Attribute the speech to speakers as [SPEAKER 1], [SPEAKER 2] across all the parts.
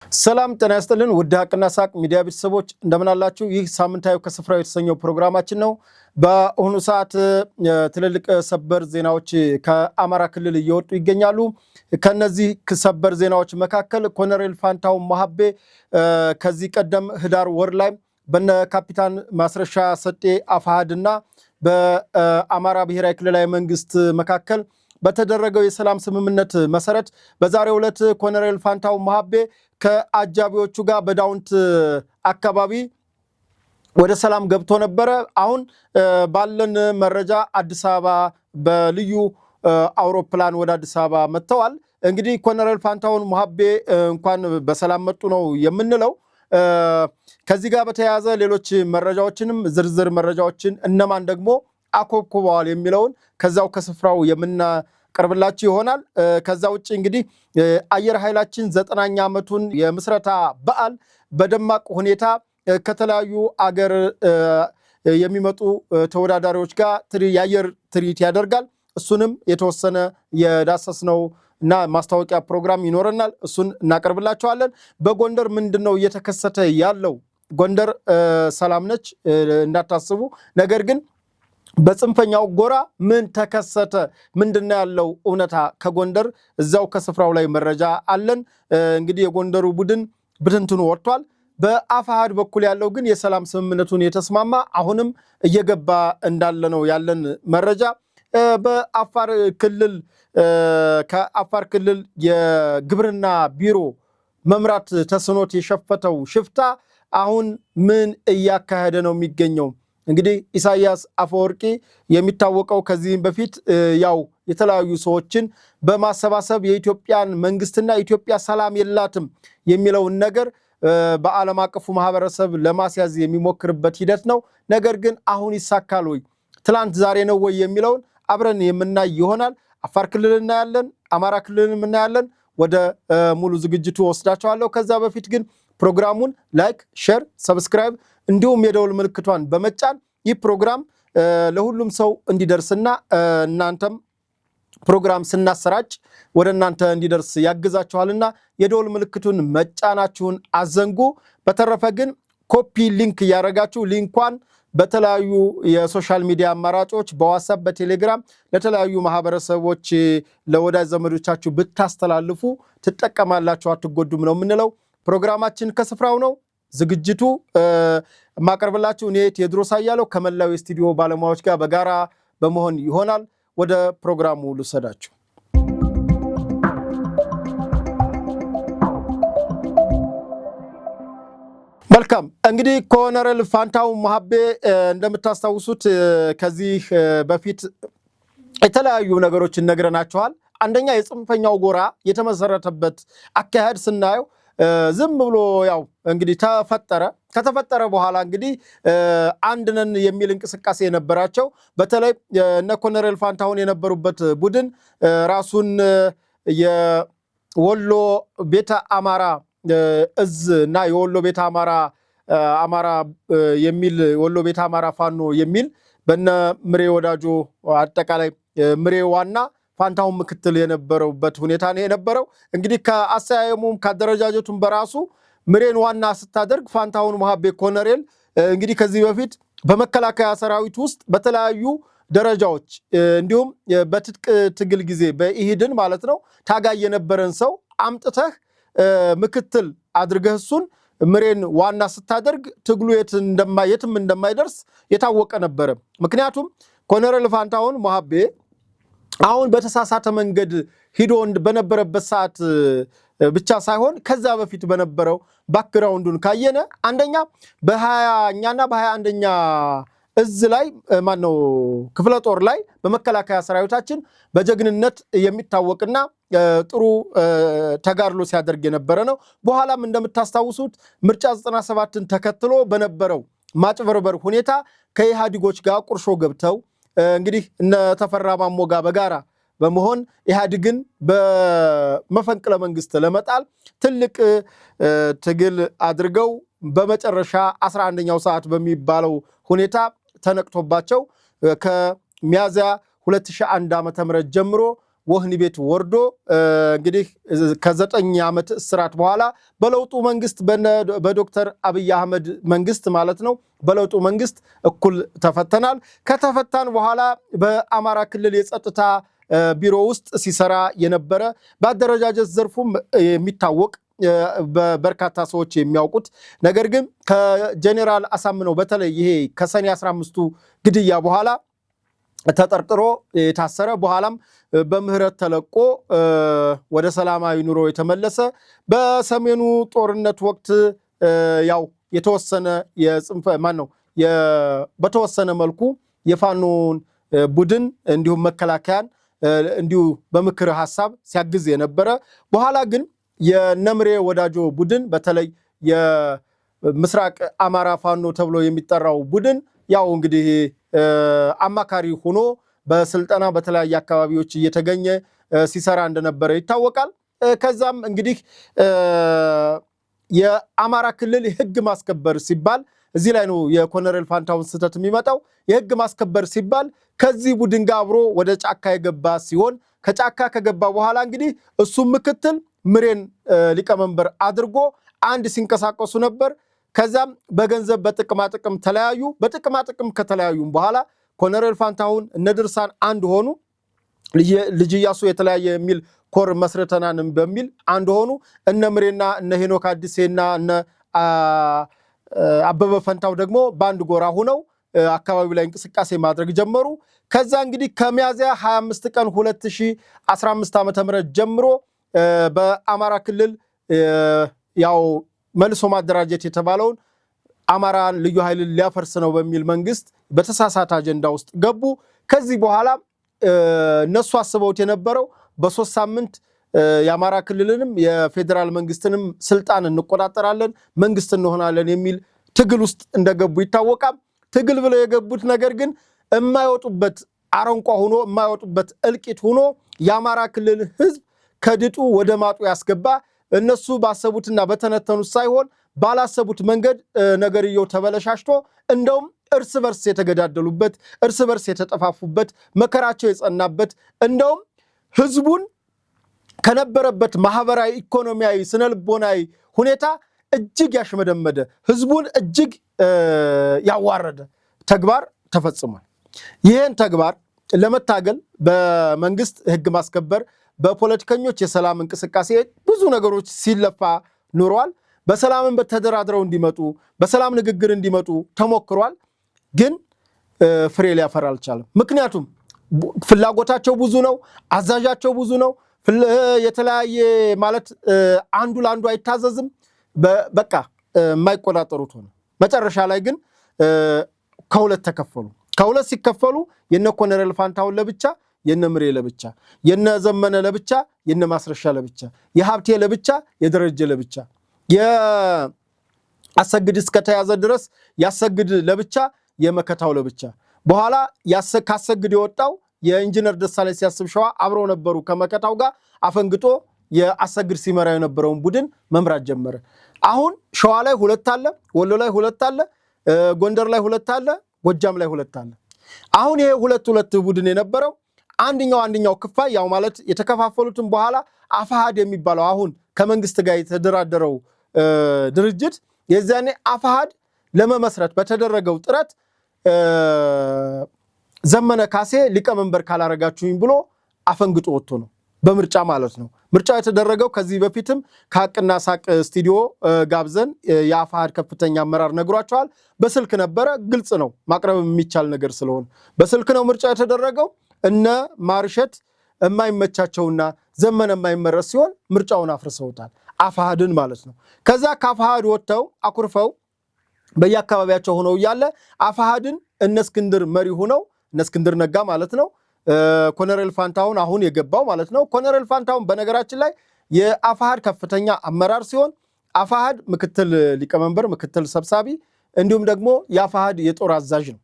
[SPEAKER 1] ሰላም ጤና ይስጥልን ውድ ሀቅና ሳቅ ሚዲያ ቤተሰቦች እንደምን አላችሁ? ይህ ሳምንታዊ ከስፍራው የተሰኘው ፕሮግራማችን ነው። በአሁኑ ሰዓት ትልልቅ ሰበር ዜናዎች ከአማራ ክልል እየወጡ ይገኛሉ። ከነዚህ ሰበር ዜናዎች መካከል ኮሎኔል ፋንታሁን ማሀቤ ከዚህ ቀደም ህዳር ወር ላይ በነ ካፒታን ማስረሻ ሰጤ አፋሃድና በአማራ ብሔራዊ ክልላዊ መንግስት መካከል በተደረገው የሰላም ስምምነት መሰረት በዛሬው ዕለት ኮሎኔል ፋንታሁን ማሀቤ ከአጃቢዎቹ ጋር በዳውንት አካባቢ ወደ ሰላም ገብቶ ነበረ። አሁን ባለን መረጃ አዲስ አበባ በልዩ አውሮፕላን ወደ አዲስ አበባ መጥተዋል። እንግዲህ ኮሎኔል ፋንታሁን ማሀቤ እንኳን በሰላም መጡ ነው የምንለው። ከዚህ ጋር በተያያዘ ሌሎች መረጃዎችንም ዝርዝር መረጃዎችን እነማን ደግሞ አኮብኩበዋል የሚለውን ከዛው ከስፍራው የምናቀርብላችሁ ይሆናል። ከዛ ውጭ እንግዲህ አየር ኃይላችን 90ኛ ዓመቱን የምስረታ በዓል በደማቅ ሁኔታ ከተለያዩ አገር የሚመጡ ተወዳዳሪዎች ጋር የአየር ትርኢት ያደርጋል። እሱንም የተወሰነ የዳሰስነው እና ማስታወቂያ ፕሮግራም ይኖረናል። እሱን እናቀርብላችኋለን። በጎንደር ምንድነው እየተከሰተ ያለው? ጎንደር ሰላም ነች እንዳታስቡ። ነገር ግን በጽንፈኛው ጎራ ምን ተከሰተ? ምንድነው ያለው እውነታ? ከጎንደር እዛው ከስፍራው ላይ መረጃ አለን። እንግዲህ የጎንደሩ ቡድን ብትንትኑ ወጥቷል። በአፋሃድ በኩል ያለው ግን የሰላም ስምምነቱን የተስማማ አሁንም እየገባ እንዳለ ነው ያለን መረጃ። በአፋር ክልል ከአፋር ክልል የግብርና ቢሮ መምራት ተስኖት የሸፈተው ሽፍታ አሁን ምን እያካሄደ ነው የሚገኘው? እንግዲህ ኢሳያስ አፈወርቂ የሚታወቀው ከዚህም በፊት ያው የተለያዩ ሰዎችን በማሰባሰብ የኢትዮጵያን መንግስትና ኢትዮጵያ ሰላም የላትም የሚለውን ነገር በዓለም አቀፉ ማህበረሰብ ለማስያዝ የሚሞክርበት ሂደት ነው። ነገር ግን አሁን ይሳካል ወይ? ትላንት ዛሬ ነው ወይ የሚለውን አብረን የምናይ ይሆናል። አፋር ክልል እናያለን፣ አማራ ክልል እናያለን። ወደ ሙሉ ዝግጅቱ ወስዳቸዋለሁ። ከዛ በፊት ግን ፕሮግራሙን ላይክ፣ ሼር፣ ሰብስክራይብ እንዲሁም የደውል ምልክቷን በመጫን ይህ ፕሮግራም ለሁሉም ሰው እንዲደርስና እናንተም ፕሮግራም ስናሰራጭ ወደ እናንተ እንዲደርስ ያግዛችኋልና የደውል ምልክቱን መጫናችሁን አዘንጉ። በተረፈ ግን ኮፒ ሊንክ እያደረጋችሁ ሊንኳን በተለያዩ የሶሻል ሚዲያ አማራጮች በዋትስአፕ፣ በቴሌግራም ለተለያዩ ማህበረሰቦች ለወዳጅ ዘመዶቻችሁ ብታስተላልፉ ትጠቀማላችሁ፣ አትጎዱም ነው የምንለው። ፕሮግራማችን ከስፍራው ነው። ዝግጅቱ ማቀርብላችሁ እኔ ቴዎድሮስ አያለው ከመላው የስቱዲዮ ባለሙያዎች ጋር በጋራ በመሆን ይሆናል። ወደ ፕሮግራሙ ልውሰዳችሁ። መልካም እንግዲህ ኮሎኔል ፋንታሁን ማሀቤ እንደምታስታውሱት ከዚህ በፊት የተለያዩ ነገሮችን ነግረናችኋል። አንደኛ የጽንፈኛው ጎራ የተመሰረተበት አካሄድ ስናየው ዝም ብሎ ያው እንግዲህ ከተፈጠረ በኋላ እንግዲህ አንድ ነን የሚል እንቅስቃሴ የነበራቸው በተለይ እነ ኮሎኔል ፋንታሁን የነበሩበት ቡድን ራሱን የወሎ ቤተ አማራ እዝ እና የወሎ ቤተ አማራ የሚል ወሎ ቤተ አማራ ፋኖ የሚል በነ ምሬ ወዳጆ አጠቃላይ ምሬ ዋና ፋንታሁን ምክትል የነበረውበት ሁኔታ ነው የነበረው። እንግዲህ ከአሰያየሙም ካደረጃጀቱም በራሱ ምሬን ዋና ስታደርግ ፋንታሁን ማሀቤ ኮሎኔል እንግዲህ ከዚህ በፊት በመከላከያ ሰራዊት ውስጥ በተለያዩ ደረጃዎች እንዲሁም በትጥቅ ትግል ጊዜ በኢሂድን ማለት ነው ታጋይ የነበረን ሰው አምጥተህ ምክትል አድርገህ እሱን ምሬን ዋና ስታደርግ ትግሉ የትም እንደማይደርስ የታወቀ ነበረ። ምክንያቱም ኮሎኔል ፋንታሁን ማሀቤ አሁን በተሳሳተ መንገድ ሂዶ በነበረበት ሰዓት ብቻ ሳይሆን ከዛ በፊት በነበረው ባክግራውንዱን ካየነ አንደኛ በ20ኛና በ21ኛ እዝ ላይ ማነው ክፍለ ጦር ላይ በመከላከያ ሰራዊታችን በጀግንነት የሚታወቅና ጥሩ ተጋድሎ ሲያደርግ የነበረ ነው። በኋላም እንደምታስታውሱት ምርጫ 97ን ተከትሎ በነበረው ማጭበርበር ሁኔታ ከኢህአዴጎች ጋር ቁርሾ ገብተው እንግዲህ እነ ተፈራ ማሞ ጋር በጋራ በመሆን ኢህአዴግን በመፈንቅለ መንግስት ለመጣል ትልቅ ትግል አድርገው በመጨረሻ 11ኛው ሰዓት በሚባለው ሁኔታ ተነቅቶባቸው ከሚያዝያ 2001 ዓ.ም ጀምሮ ወህኒ ቤት ወርዶ እንግዲህ ከ9 ዓመት እስራት በኋላ በለውጡ መንግስት በዶክተር አብይ አህመድ መንግስት ማለት ነው በለውጡ መንግስት እኩል ተፈተናል። ከተፈታን በኋላ በአማራ ክልል የጸጥታ ቢሮ ውስጥ ሲሰራ የነበረ በአደረጃጀት ዘርፉም የሚታወቅ በርካታ ሰዎች የሚያውቁት ነገር ግን ከጄኔራል አሳምነው በተለይ ይሄ ከሰኔ 15ቱ ግድያ በኋላ ተጠርጥሮ የታሰረ በኋላም በምህረት ተለቆ ወደ ሰላማዊ ኑሮ የተመለሰ በሰሜኑ ጦርነት ወቅት ያው የተወሰነ የጽንፈ በተወሰነ መልኩ የፋኖን ቡድን እንዲሁም መከላከያን እንዲሁ በምክር ሐሳብ ሲያግዝ የነበረ በኋላ ግን የነምሬ ወዳጆ ቡድን በተለይ የምስራቅ አማራ ፋኖ ተብሎ የሚጠራው ቡድን ያው እንግዲህ አማካሪ ሆኖ በስልጠና በተለያየ አካባቢዎች እየተገኘ ሲሰራ እንደነበረ ይታወቃል። ከዛም እንግዲህ የአማራ ክልል የህግ ማስከበር ሲባል እዚህ ላይ ነው የኮሎኔል ፋንታሁን ስህተት የሚመጣው። የህግ ማስከበር ሲባል ከዚህ ቡድን ጋር አብሮ ወደ ጫካ የገባ ሲሆን ከጫካ ከገባ በኋላ እንግዲህ እሱ ምክትል ምሬን ሊቀመንበር አድርጎ አንድ ሲንቀሳቀሱ ነበር። ከዛም በገንዘብ በጥቅማ ጥቅም ተለያዩ። በጥቅማ ጥቅም ከተለያዩም በኋላ ኮሎኔል ፋንታሁን እነ ድርሳን አንድ ሆኑ። ልጅ ኢያሱ የተለያየ የሚል ኮር መስርተናንም በሚል አንድ ሆኑ። እነ ምሬና እነ ሄኖክ አዲሴና እነ አበበ ፈንታው ደግሞ በአንድ ጎራ ሆነው አካባቢው ላይ እንቅስቃሴ ማድረግ ጀመሩ። ከዛ እንግዲህ ከሚያዝያ 25 ቀን 2015 ዓ.ም ጀምሮ በአማራ ክልል ያው መልሶ ማደራጀት የተባለውን አማራን ልዩ ኃይልን ሊያፈርስ ነው በሚል መንግስት በተሳሳተ አጀንዳ ውስጥ ገቡ። ከዚህ በኋላ እነሱ አስበውት የነበረው በ3 ሳምንት የአማራ ክልልንም የፌዴራል መንግስትንም ስልጣን እንቆጣጠራለን መንግስት እንሆናለን የሚል ትግል ውስጥ እንደገቡ ይታወቃል። ትግል ብለው የገቡት ነገር ግን የማይወጡበት አረንቋ ሆኖ የማይወጡበት እልቂት ሆኖ የአማራ ክልል ህዝብ ከድጡ ወደ ማጡ ያስገባ እነሱ ባሰቡትና በተነተኑት ሳይሆን ባላሰቡት መንገድ ነገርየው ተበለሻሽቶ እንደውም እርስ በርስ የተገዳደሉበት እርስ በርስ የተጠፋፉበት መከራቸው የጸናበት እንደውም ህዝቡን ከነበረበት ማህበራዊ ኢኮኖሚያዊ ስነልቦናዊ ሁኔታ እጅግ ያሽመደመደ ህዝቡን እጅግ ያዋረደ ተግባር ተፈጽሟል። ይህን ተግባር ለመታገል በመንግስት ህግ ማስከበር በፖለቲከኞች የሰላም እንቅስቃሴ ብዙ ነገሮች ሲለፋ ኑሯል። በሰላምን ተደራድረው እንዲመጡ በሰላም ንግግር እንዲመጡ ተሞክሯል። ግን ፍሬ ሊያፈራ አልቻለም። ምክንያቱም ፍላጎታቸው ብዙ ነው፣ አዛዣቸው ብዙ ነው። የተለያየ ማለት አንዱ ለአንዱ አይታዘዝም። በቃ የማይቆጣጠሩት ሆነ። መጨረሻ ላይ ግን ከሁለት ተከፈሉ። ከሁለት ሲከፈሉ የነ ኮሎኔል ፋንታሁን ለብቻ የነ ምሬ ለብቻ፣ የነ ዘመነ ለብቻ፣ የነ ማስረሻ ለብቻ፣ የሀብቴ ለብቻ፣ የደረጀ ለብቻ፣ የአሰግድ እስከተያዘ ድረስ ያሰግድ ለብቻ፣ የመከታው ለብቻ። በኋላ ካሰግድ የወጣው የኢንጂነር ደሳለኝ ሲያስብ ሸዋ አብረው ነበሩ ከመከታው ጋር አፈንግጦ የአሰግድ ሲመራ የነበረውን ቡድን መምራት ጀመረ። አሁን ሸዋ ላይ 2 አለ፣ ወሎ ላይ 2 አለ፣ ጎንደር ላይ 2 አለ፣ ጎጃም ላይ 2 አለ። አሁን ይሄ 2 ቡድን የነበረው አንደኛው ክፋይ ያው ማለት የተከፋፈሉትን በኋላ አፋሃድ የሚባለው አሁን ከመንግስት ጋር የተደራደረው ድርጅት የዛኔ አፋሃድ ለመመስረት በተደረገው ጥረት ዘመነ ካሴ ሊቀመንበር ካላረጋችሁኝ ብሎ አፈንግጦ ወጥቶ ነው በምርጫ ማለት ነው። ምርጫ የተደረገው ከዚህ በፊትም ከሐቅና ሳቅ ስቱዲዮ ጋብዘን የአፋሃድ ከፍተኛ አመራር ነግሯቸዋል። በስልክ ነበረ፣ ግልጽ ነው ማቅረብ የሚቻል ነገር ስለሆነ በስልክ ነው ምርጫ የተደረገው። እነ ማርሸት የማይመቻቸውና ዘመነ የማይመረስ ሲሆን ምርጫውን አፍርሰውታል፣ አፋሃድን ማለት ነው። ከዛ ከአፋሃድ ወጥተው አኩርፈው በየአካባቢያቸው ሆነው እያለ አፋሃድን እነ እስክንድር መሪ ሆነው እነ እስክንድር ነጋ ማለት ነው ኮሎኔል ፋንታሁን አሁን የገባው ማለት ነው። ኮሎኔል ፋንታሁን በነገራችን ላይ የአፋሃድ ከፍተኛ አመራር ሲሆን አፋሃድ ምክትል ሊቀመንበር፣ ምክትል ሰብሳቢ እንዲሁም ደግሞ የአፋሃድ የጦር አዛዥ ነው።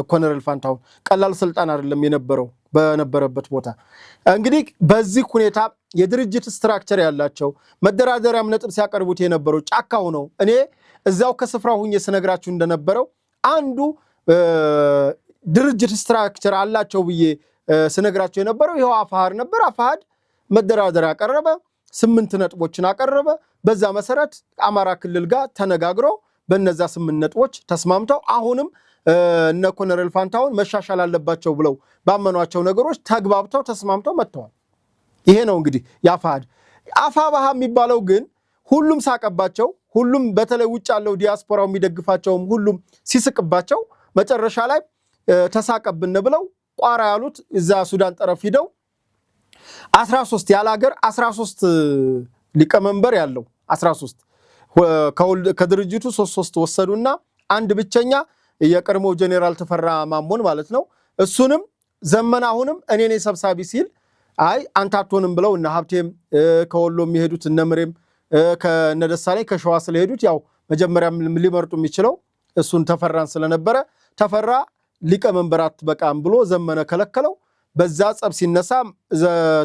[SPEAKER 1] ኮሎኔል ፋንታሁን ቀላል ስልጣን አይደለም የነበረው በነበረበት ቦታ። እንግዲህ በዚህ ሁኔታ የድርጅት ስትራክቸር ያላቸው መደራደሪያም ነጥብ ሲያቀርቡት የነበረው ጫካው ነው። እኔ እዛው ከስፍራው ሁኜ ስነግራችሁ እንደነበረው አንዱ ድርጅት ስትራክቸር አላቸው ብዬ ስነግራቸው የነበረው ይሄው አፋሃድ ነበር። አፋሃድ መደራደሪያ አቀረበ፣ 8 ነጥቦችን አቀረበ። በዛ መሰረት አማራ ክልል ጋር ተነጋግሮ በነዛ 8 ነጥቦች ተስማምተው አሁንም እነ ኮሎኔል ፋንታሁን መሻሻል አለባቸው ብለው ባመኗቸው ነገሮች ተግባብተው ተስማምተው መጥተዋል። ይሄ ነው እንግዲህ ያፋሃድ። አፋባሃ የሚባለው ግን ሁሉም ሳቀባቸው፣ ሁሉም በተለይ ውጭ ያለው ዲያስፖራው የሚደግፋቸውም ሁሉም ሲስቅባቸው መጨረሻ ላይ ተሳቀብን ብለው ቋራ ያሉት እዛ ሱዳን ጠረፍ ሂደው 13 ያለ ሀገር 13 ሊቀመንበር ያለው 13 ከድርጅቱ 3 ወሰዱና አንድ ብቸኛ የቀድሞ ጄኔራል ተፈራ ማሞን ማለት ነው። እሱንም ዘመን አሁንም እኔ ነኝ ሰብሳቢ ሲል አይ አንተ አትሆንም ብለው እነ ሀብቴም ከወሎ የሚሄዱት እነ ምሬም ከነደሳለኝ ከሸዋ ስለሄዱት ያው መጀመሪያም ሊመርጡ የሚችለው እሱን ተፈራን ስለነበረ ተፈራ ሊቀመንበራት በቃም ብሎ ዘመነ ከለከለው። በዛ ጸብ ሲነሳ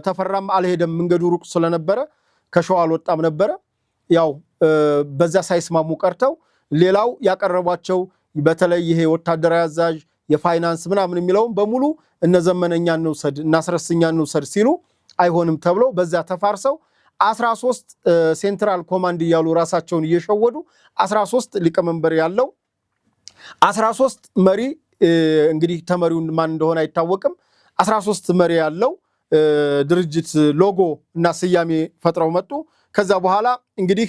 [SPEAKER 1] ተፈራም አልሄደም፣ መንገዱ ሩቅ ስለነበረ ከሸዋ አልወጣም ነበረ። ያው በዛ ሳይስማሙ ቀርተው ሌላው ያቀረቧቸው በተለይ ይሄ ወታደራዊ አዛዥ የፋይናንስ ምናምን የሚለውን በሙሉ እነ ዘመነኛን እንውሰድ እና አስረስኛን እንውሰድ ሲሉ አይሆንም ተብሎ በዛ ተፋርሰው 13 ሴንትራል ኮማንድ እያሉ ራሳቸውን እየሸወዱ 13 ሊቀመንበር ያለው 13 መሪ እንግዲህ ተመሪውን ማን እንደሆነ አይታወቅም 13 መሪ ያለው ድርጅት ሎጎ እና ስያሜ ፈጥረው መጡ። ከዛ በኋላ እንግዲህ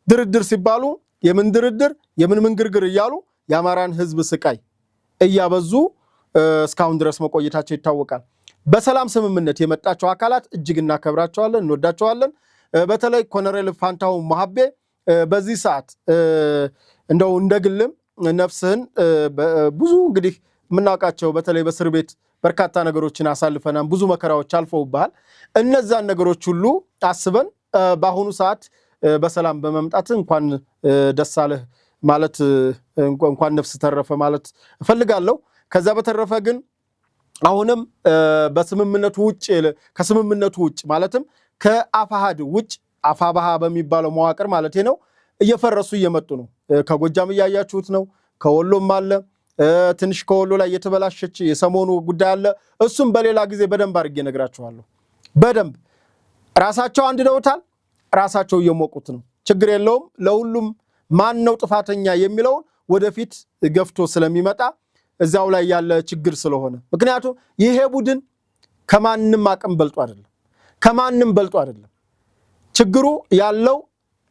[SPEAKER 1] ድርድር ሲባሉ የምን ድርድር የምን መንግርግር እያሉ የአማራን ህዝብ ስቃይ እያበዙ እስካሁን ድረስ መቆየታቸው ይታወቃል። በሰላም ስምምነት የመጣቸው አካላት እጅግ እናከብራቸዋለን፣ እንወዳቸዋለን። በተለይ ኮሎኔል ፋንታሁን መሐቤ በዚህ ሰዓት እንደው እንደግልም ነፍስህን ብዙ እንግዲህ የምናውቃቸው በተለይ በእስር ቤት በርካታ ነገሮችን አሳልፈናል፣ ብዙ መከራዎች አልፈውብሃል። እነዛን ነገሮች ሁሉ አስበን በአሁኑ ሰዓት በሰላም በመምጣት እንኳን ደስ አለህ ማለት እንኳን ነፍስ ተረፈ ማለት እፈልጋለሁ። ከዛ በተረፈ ግን አሁንም በስምምነቱ ውጭ ከስምምነቱ ውጭ ማለትም ከአፋሃድ ውጭ አፋባሃ በሚባለው መዋቅር ማለት ነው እየፈረሱ እየመጡ ነው። ከጎጃም እያያችሁት ነው። ከወሎም አለ ትንሽ ከወሎ ላይ የተበላሸች የሰሞኑ ጉዳይ አለ። እሱም በሌላ ጊዜ በደንብ አድርጌ እነግራችኋለሁ። በደንብ ራሳቸው አንድደውታል፣ ራሳቸው እየሞቁት ነው። ችግር የለውም። ለሁሉም ማን ነው ጥፋተኛ የሚለውን ወደፊት ገፍቶ ስለሚመጣ እዛው ላይ ያለ ችግር ስለሆነ ምክንያቱም ይሄ ቡድን ከማንም አቅም በልጦ አይደለም፣ ከማንም በልጦ አይደለም። ችግሩ ያለው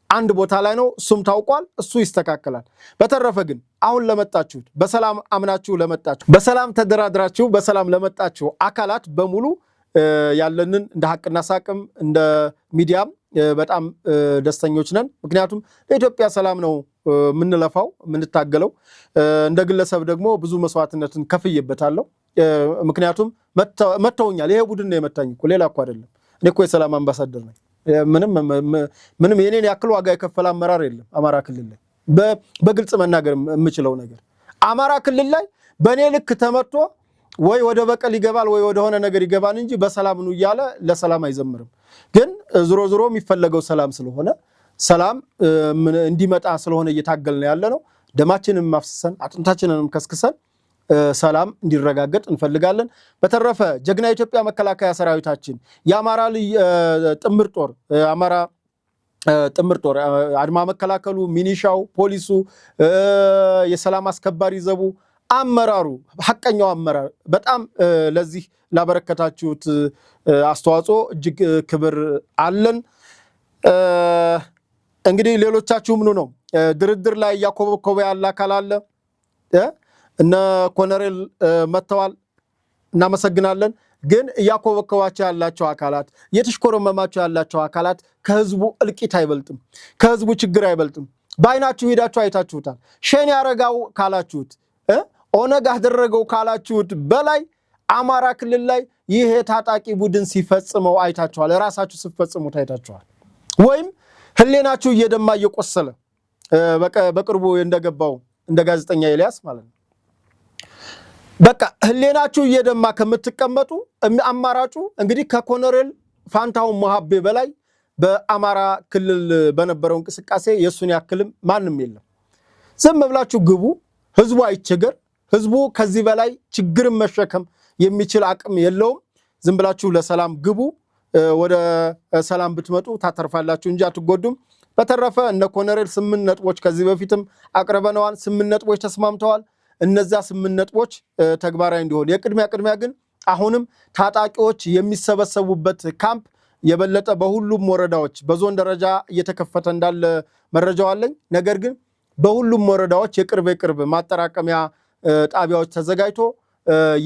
[SPEAKER 1] አንድ ቦታ ላይ ነው። እሱም ታውቋል፣ እሱ ይስተካከላል። በተረፈ ግን አሁን ለመጣችሁት በሰላም አምናችሁ ለመጣችሁ በሰላም ተደራድራችሁ በሰላም ለመጣችሁ አካላት በሙሉ ያለንን እንደ ሐቅና ሳቅም እንደ ሚዲያም በጣም ደስተኞች ነን። ምክንያቱም ለኢትዮጵያ ሰላም ነው የምንለፋው የምንታገለው። እንደ ግለሰብ ደግሞ ብዙ መስዋዕትነትን ከፍዬበታለሁ። ምክንያቱም መተውኛል። ይሄ ቡድን ነው የመታኝ እኮ ሌላ እኮ አይደለም። እኔ እኮ የሰላም አምባሳደር ነኝ። ምንም የኔን ያክል ዋጋ የከፈለ አመራር የለም አማራ ክልል ላይ። በግልጽ መናገር የምችለው ነገር አማራ ክልል ላይ በእኔ ልክ ተመቶ ወይ ወደ በቀል ይገባል ወይ ወደ ሆነ ነገር ይገባል እንጂ በሰላም ነው እያለ ለሰላም አይዘምርም። ግን ዝሮ ዝሮ የሚፈለገው ሰላም ስለሆነ ሰላም እንዲመጣ ስለሆነ እየታገልን ያለ ነው። ደማችንን ማፍሰሰን አጥንታችንንም ከስክሰን ሰላም እንዲረጋገጥ እንፈልጋለን። በተረፈ ጀግና ኢትዮጵያ መከላከያ ሰራዊታችን የአማራ ጥምር ጦር አማራ ጥምር ጦር አድማ መከላከሉ፣ ሚኒሻው፣ ፖሊሱ፣ የሰላም አስከባሪ ዘቡ አመራሩ ሐቀኛው አመራር በጣም ለዚህ ላበረከታችሁት አስተዋጽኦ እጅግ ክብር አለን። እንግዲህ ሌሎቻችሁ ምኑ ነው ድርድር ላይ ያኮበኮበ ያለ አካል አለ። እነ ኮሎኔል መተዋል፣ እናመሰግናለን። ግን ያኮበኮባቸው ያላቸው አካላት የተሽኮረመማቸው ያላቸው አካላት ከህዝቡ እልቂት አይበልጥም፣ ከህዝቡ ችግር አይበልጥም። በአይናችሁ ሄዳችሁ አይታችሁታል። ሸኔ ያረጋው ካላችሁት ኦነግ አደረገው ካላችሁት በላይ አማራ ክልል ላይ ይሄ ታጣቂ ቡድን ሲፈጽመው አይታችኋል። ራሳችሁ ሲፈጽሙት አይታችኋል። ወይም ህሌናችሁ እየደማ እየቆሰለ በቅርቡ እንደገባው እንደ ጋዜጠኛ ኤልያስ ማለት ነው። በቃ ህሌናችሁ እየደማ ከምትቀመጡ አማራጩ እንግዲህ ከኮሎኔል ፋንታሁን መሐቤ በላይ በአማራ ክልል በነበረው እንቅስቃሴ የሱን ያክልም ማንም የለም። ዝም ብላችሁ ግቡ። ህዝቡ አይቸገር። ህዝቡ ከዚህ በላይ ችግርን መሸከም የሚችል አቅም የለውም። ዝም ብላችሁ ለሰላም ግቡ፣ ወደ ሰላም ብትመጡ ታተርፋላችሁ እንጂ አትጎዱም። በተረፈ እነ ኮሎኔል 8 ነጥቦች ከዚህ በፊትም አቅርበነዋል። 8 ነጥቦች ተስማምተዋል። እነዛ 8 ነጥቦች ተግባራዊ እንዲሆን የቅድሚያ ግን አሁንም ታጣቂዎች የሚሰበሰቡበት ካምፕ የበለጠ በሁሉም ወረዳዎች በዞን ደረጃ እየተከፈተ እንዳለ መረጃው አለኝ። ነገር ግን በሁሉም ወረዳዎች የቅርብ ማጠራቀሚያ ጣቢያዎች ተዘጋጅቶ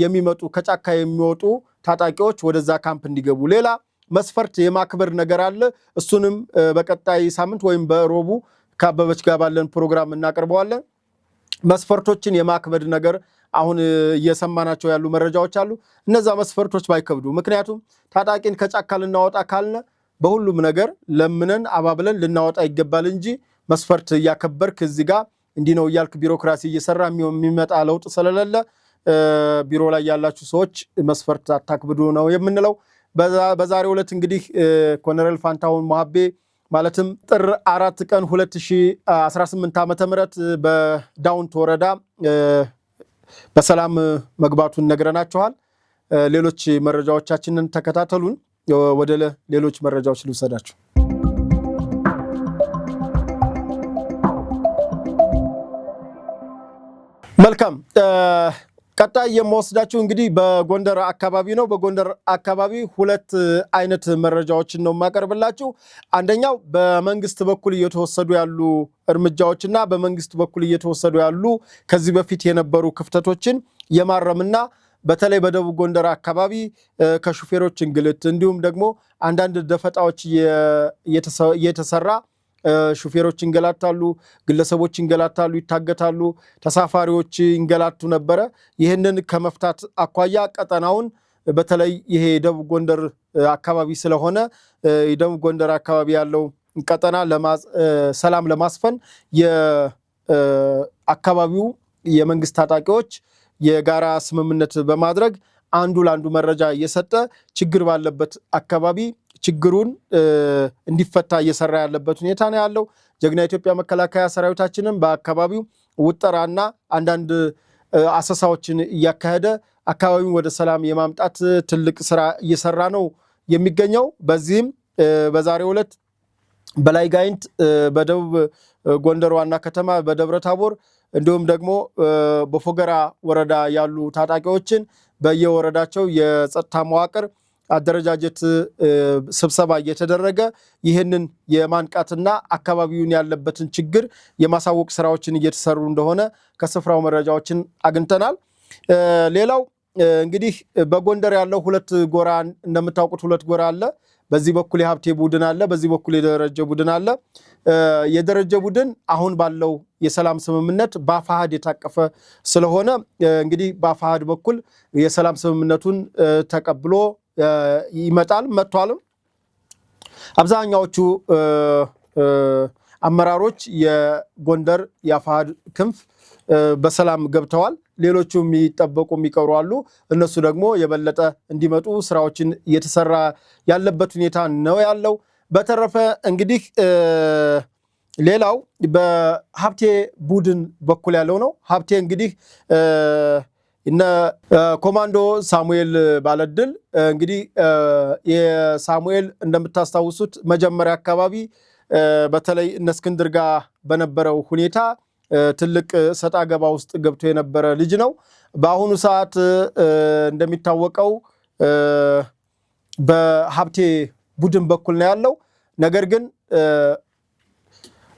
[SPEAKER 1] የሚመጡ ከጫካ የሚወጡ ታጣቂዎች ወደዛ ካምፕ እንዲገቡ ሌላ መስፈርት የማክበር ነገር አለ። እሱንም በቀጣይ ሳምንት ወይም በሮቡ ከአበበች ጋር ባለን ፕሮግራም እናቀርበዋለን። መስፈርቶችን የማክበድ ነገር አሁን እየሰማናቸው ያሉ መረጃዎች አሉ። እነዛ መስፈርቶች ባይከብዱ፣ ምክንያቱም ታጣቂን ከጫካ ልናወጣ ካልነ በሁሉም ነገር ለምነን አባብለን ልናወጣ ይገባል እንጂ መስፈርት እያከበርክ እዚህ ጋር እንዲህ ነው እያልክ ቢሮክራሲ እየሰራ የሚመጣ ለውጥ ስለሌለ ቢሮ ላይ ያላችሁ ሰዎች መስፈርት አታክብዱ ነው የምንለው። በዛሬው ዕለት እንግዲህ ኮሎኔል ፋንታሁን ሞሀቤ ማለትም ጥር 4 ቀን 2018 ዓ.ም በዳውንት ወረዳ በሰላም መግባቱን ነግረናችኋል። ሌሎች መረጃዎቻችንን ተከታተሉን። ወደ ሌሎች መረጃዎች ልውሰዳችሁ። መልካም ቀጣይ የምወስዳችሁ እንግዲህ በጎንደር አካባቢ ነው። በጎንደር አካባቢ ሁለት አይነት መረጃዎችን ነው የማቀርብላችሁ። አንደኛው በመንግስት በኩል እየተወሰዱ ያሉ እርምጃዎችና በመንግስት በኩል እየተወሰዱ ያሉ ከዚህ በፊት የነበሩ ክፍተቶችን የማረምና በተለይ በደቡብ ጎንደር አካባቢ ከሹፌሮች እንግልት እንዲሁም ደግሞ አንዳንድ ደፈጣዎች እየተሰራ ሹፌሮች ይንገላታሉ፣ ግለሰቦች ይንገላታሉ፣ ይታገታሉ፣ ተሳፋሪዎች ይንገላቱ ነበረ። ይህንን ከመፍታት አኳያ ቀጠናውን በተለይ ይሄ የደቡብ ጎንደር አካባቢ ስለሆነ የደቡብ ጎንደር አካባቢ ያለው ቀጠና ሰላም ለማስፈን የአካባቢው የመንግስት ታጣቂዎች የጋራ ስምምነት በማድረግ አንዱ ለአንዱ መረጃ እየሰጠ ችግር ባለበት አካባቢ ችግሩን እንዲፈታ እየሰራ ያለበት ሁኔታ ነው ያለው። ጀግና የኢትዮጵያ መከላከያ ሰራዊታችንም በአካባቢው ውጠራና አንዳንድ አሰሳዎችን እያካሄደ አካባቢውን ወደ ሰላም የማምጣት ትልቅ ስራ እየሰራ ነው የሚገኘው። በዚህም በዛሬው ዕለት በላይ ጋይንት በደቡብ ጎንደር ዋና ከተማ በደብረ ታቦር እንዲሁም ደግሞ በፎገራ ወረዳ ያሉ ታጣቂዎችን በየወረዳቸው የጸጥታ መዋቅር አደረጃጀት ስብሰባ እየተደረገ ይህንን የማንቃትና አካባቢውን ያለበትን ችግር የማሳወቅ ስራዎችን እየተሰሩ እንደሆነ ከስፍራው መረጃዎችን አግኝተናል። ሌላው እንግዲህ በጎንደር ያለው ሁለት ጎራ እንደምታውቁት ሁለት ጎራ አለ። በዚህ በኩል የሀብቴ ቡድን አለ፣ በዚህ በኩል የደረጀ ቡድን አለ። የደረጀ ቡድን አሁን ባለው የሰላም ስምምነት በአፋሕድ የታቀፈ ስለሆነ እንግዲህ በአፋሕድ በኩል የሰላም ስምምነቱን ተቀብሎ ይመጣል መጥቷልም። አብዛኛዎቹ አመራሮች የጎንደር የአፋሕድ ክንፍ በሰላም ገብተዋል። ሌሎቹ የሚጠበቁ የሚቀሩ አሉ። እነሱ ደግሞ የበለጠ እንዲመጡ ስራዎችን እየተሰራ ያለበት ሁኔታ ነው ያለው። በተረፈ እንግዲህ ሌላው በሀብቴ ቡድን በኩል ያለው ነው። ሀብቴ እንግዲህ እነ ኮማንዶ ሳሙኤል ባለድል እንግዲህ የሳሙኤል እንደምታስታውሱት መጀመሪያ አካባቢ በተለይ እነ እስክንድር ጋር በነበረው ሁኔታ ትልቅ ሰጣ ገባ ውስጥ ገብቶ የነበረ ልጅ ነው። በአሁኑ ሰዓት እንደሚታወቀው በሀብቴ ቡድን በኩል ነው ያለው። ነገር ግን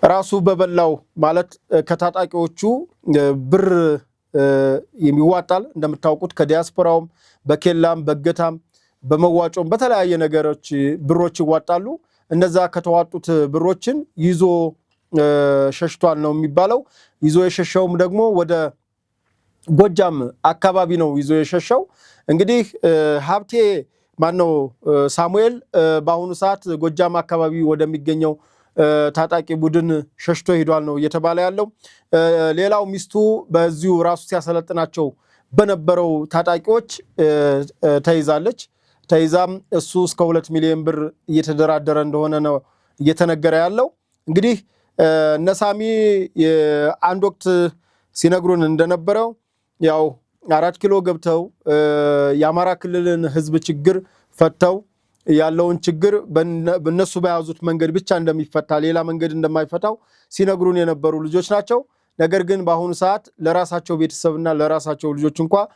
[SPEAKER 1] ራሱ በበላው ማለት ከታጣቂዎቹ ብር የሚዋጣል እንደምታውቁት ከዲያስፖራውም በኬላም በገታም በመዋጮም በተለያየ ነገሮች ብሮች ይዋጣሉ። እነዛ ከተዋጡት ብሮችን ይዞ ሸሽቷል ነው የሚባለው። ይዞ የሸሸውም ደግሞ ወደ ጎጃም አካባቢ ነው ይዞ የሸሸው። እንግዲህ ሀብቴ ማነው ሳሙኤል በአሁኑ ሰዓት ጎጃም አካባቢ ወደሚገኘው ታጣቂ ቡድን ሸሽቶ ሄዷል ነው እየተባለ ያለው። ሌላው ሚስቱ በዚሁ ራሱ ሲያሰለጥናቸው በነበረው ታጣቂዎች ተይዛለች። ተይዛም እሱ እስከ 2 ሚሊዮን ብር እየተደራደረ እንደሆነ ነው እየተነገረ ያለው። እንግዲህ እነሳሚ አንድ ወቅት ሲነግሩን እንደነበረው ያው 4 ኪሎ ገብተው የአማራ ክልልን ህዝብ ችግር ፈተው ያለውን ችግር በእነሱ በያዙት መንገድ ብቻ እንደሚፈታ ሌላ መንገድ እንደማይፈታው ሲነግሩን የነበሩ ልጆች ናቸው። ነገር ግን በአሁኑ ሰዓት ለራሳቸው ቤተሰብና ለራሳቸው ልጆች እንኳን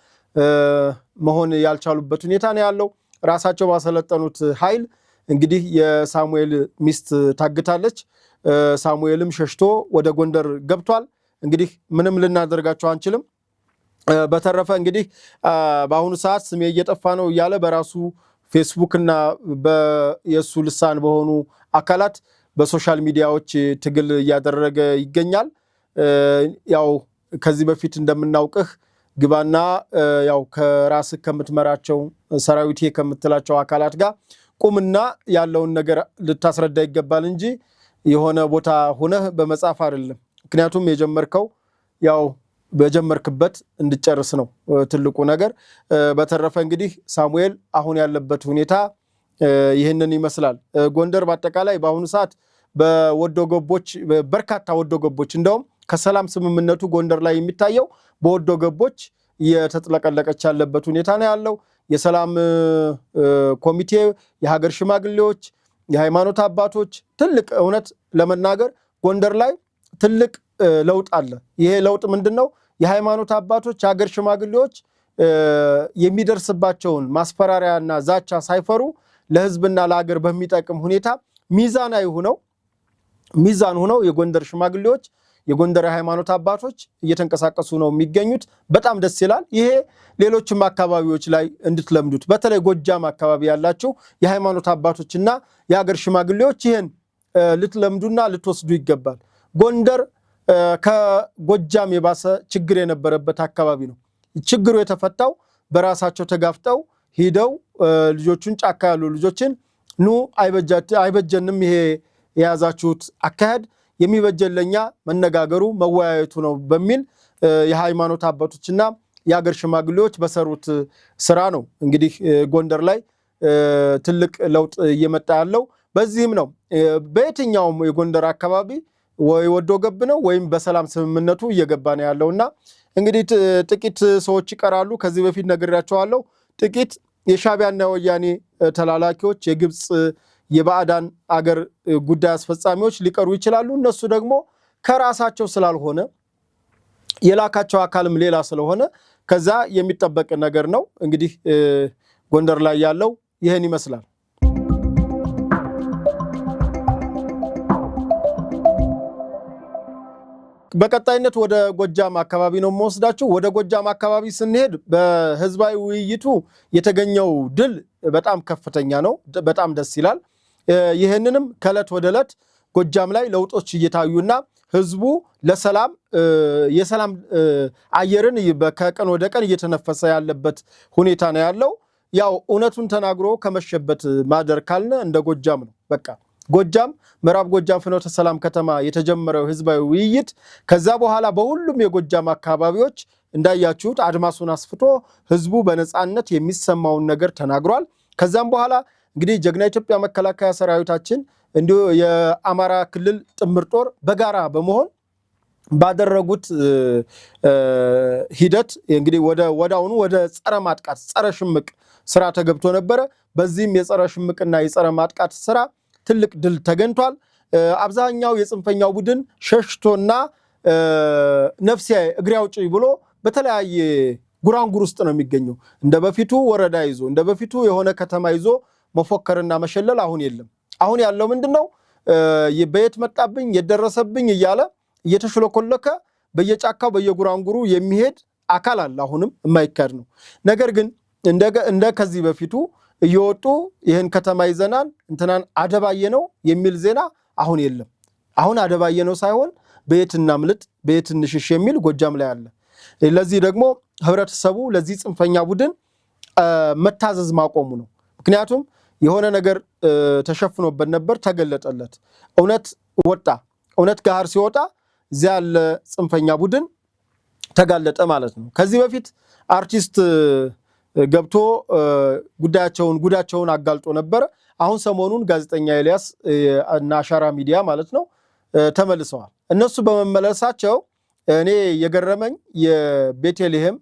[SPEAKER 1] መሆን ያልቻሉበት ሁኔታ ነው ያለው። ራሳቸው ባሰለጠኑት ኃይል እንግዲህ የሳሙኤል ሚስት ታግታለች። ሳሙኤልም ሸሽቶ ወደ ጎንደር ገብቷል። እንግዲህ ምንም ልናደርጋቸው አንችልም። በተረፈ እንግዲህ በአሁኑ ሰዓት ስሜ እየጠፋ ነው እያለ በራሱ ፌስቡክ እና የሱ ልሳን በሆኑ አካላት በሶሻል ሚዲያዎች ትግል እያደረገ ይገኛል። ያው ከዚህ በፊት እንደምናውቅህ ግባና ያው ከራስህ ከምትመራቸው ሰራዊቴ ከምትላቸው አካላት ጋር ቁምና ያለውን ነገር ልታስረዳ ይገባል እንጂ የሆነ ቦታ ሆነህ በመጻፍ አይደለም። ምክንያቱም የጀመርከው ያው በጀመርክበት እንድጨርስ ነው ትልቁ ነገር። በተረፈ እንግዲህ ሳሙኤል አሁን ያለበት ሁኔታ ይህንን ይመስላል። ጎንደር በአጠቃላይ በአሁኑ ሰዓት በወዶ ገቦች በርካታ ወዶ ገቦች እንደውም ከሰላም ስምምነቱ ጎንደር ላይ የሚታየው በወዶ ገቦች የተጥለቀለቀች ያለበት ሁኔታ ነው ያለው። የሰላም ኮሚቴ፣ የሀገር ሽማግሌዎች፣ የሃይማኖት አባቶች ትልቅ እውነት ለመናገር ጎንደር ላይ ትልቅ ለውጥ አለ። ይሄ ለውጥ ምንድነው? የሃይማኖት አባቶች፣ የሀገር ሽማግሌዎች የሚደርስባቸውን ማስፈራሪያና ዛቻ ሳይፈሩ ለህዝብና ለሀገር በሚጠቅም ሁኔታ ሚዛን ሆነው የጎንደር ሽማግሌዎች፣ የጎንደር የሃይማኖት አባቶች እየተንቀሳቀሱ ነው የሚገኙት። በጣም ደስ ይላል። ይሄ ሌሎችም አካባቢዎች ላይ እንድትለምዱት፣ በተለይ ጎጃም አካባቢ ያላችሁ የሃይማኖት አባቶችና የሀገር ሽማግሌዎች ይህን ልትለምዱና ልትወስዱ ይገባል። ጎንደር ከጎጃም የባሰ ችግር የነበረበት አካባቢ ነው። ችግሩ የተፈታው በራሳቸው ተጋፍጠው ሂደው ልጆቹን ጫካ ያሉ ልጆችን ኑ አይበጀንም ይሄ የያዛችሁት አካሄድ የሚበጀን ለኛ መነጋገሩ መወያየቱ ነው በሚል የሃይማኖት አባቶችና የሀገር ሽማግሌዎች በሰሩት ስራ ነው እንግዲህ ጎንደር ላይ ትልቅ ለውጥ እየመጣ ያለው። በዚህም ነው በየትኛውም የጎንደር አካባቢ ወይ ወዶ ገብ ነው ወይም በሰላም ስምምነቱ እየገባ ነው ያለውና እንግዲህ ጥቂት ሰዎች ይቀራሉ። ከዚህ በፊት ነግሬያቸዋለሁ። ጥቂት የሻዕቢያና የወያኔ ተላላኪዎች፣ የግብፅ የባዕዳን አገር ጉዳይ አስፈጻሚዎች ሊቀሩ ይችላሉ። እነሱ ደግሞ ከራሳቸው ስላልሆነ የላካቸው አካልም ሌላ ስለሆነ ከዛ የሚጠበቅ ነገር ነው። እንግዲህ ጎንደር ላይ ያለው ይህን ይመስላል። በቀጣይነት ወደ ጎጃም አካባቢ ነው የምወስዳችሁ። ወደ ጎጃም አካባቢ ስንሄድ በህዝባዊ ውይይቱ የተገኘው ድል በጣም ከፍተኛ ነው። በጣም ደስ ይላል። ይህንንም ከዕለት ወደ ዕለት ጎጃም ላይ ለውጦች እየታዩና ህዝቡ ለሰላም የሰላም አየርን ከቀን ወደ ቀን እየተነፈሰ ያለበት ሁኔታ ነው ያለው። ያው እውነቱን ተናግሮ ከመሸበት ማደር ካልነ እንደ ጎጃም ነው። በቃ ጎጃም ምዕራብ ጎጃም ፍኖተ ሰላም ከተማ የተጀመረው ህዝባዊ ውይይት ከዛ በኋላ በሁሉም የጎጃም አካባቢዎች እንዳያችሁት አድማሱን አስፍቶ ህዝቡ በነፃነት የሚሰማውን ነገር ተናግሯል። ከዛም በኋላ እንግዲህ ጀግና ኢትዮጵያ መከላከያ ሰራዊታችን እንዲሁ የአማራ ክልል ጥምር ጦር በጋራ በመሆን ባደረጉት ሂደት እንግዲህ ወዳውኑ ወደ ጸረ ማጥቃት ጸረ ሽምቅ ስራ ተገብቶ ነበረ። በዚህም የጸረ ሽምቅና የጸረ ማጥቃት ስራ ትልቅ ድል ተገኝቷል። አብዛኛው የጽንፈኛው ቡድን ሸሽቶና ነፍሴ እግሬ አውጪ ብሎ በተለያየ ጉራንጉር ውስጥ ነው የሚገኘው። እንደ በፊቱ ወረዳ ይዞ እንደ በፊቱ የሆነ ከተማ ይዞ መፎከርና መሸለል አሁን የለም። አሁን ያለው ምንድነው? በየት መጣብኝ የደረሰብኝ እያለ እየተሽለኮለከ በየጫካው በየጉራንጉሩ የሚሄድ አካል አለ። አሁንም የማይካድ ነው። ነገር ግን እንደ ከዚህ በፊቱ እየወጡ ይህን ከተማ ይዘናል እንትናን አደባየ ነው የሚል ዜና አሁን የለም። አሁን አደባየ ነው ሳይሆን በየት እናምልጥ በየት እንሽሽ የሚል ጎጃም ላይ አለ። ለዚህ ደግሞ ህብረተሰቡ ለዚህ ጽንፈኛ ቡድን መታዘዝ ማቆሙ ነው። ምክንያቱም የሆነ ነገር ተሸፍኖበት ነበር፣ ተገለጠለት። እውነት ወጣ። እውነት ጋር ሲወጣ እዚያ ያለ ጽንፈኛ ቡድን ተጋለጠ ማለት ነው። ከዚህ በፊት አርቲስት ገብቶ ጉዳቸውን አጋልጦ ነበር። አሁን ሰሞኑን ጋዜጠኛ ኤልያስ እና አሻራ ሚዲያ ማለት ነው ተመልሰዋል። እነሱ በመመለሳቸው እኔ የገረመኝ የቤተልሔም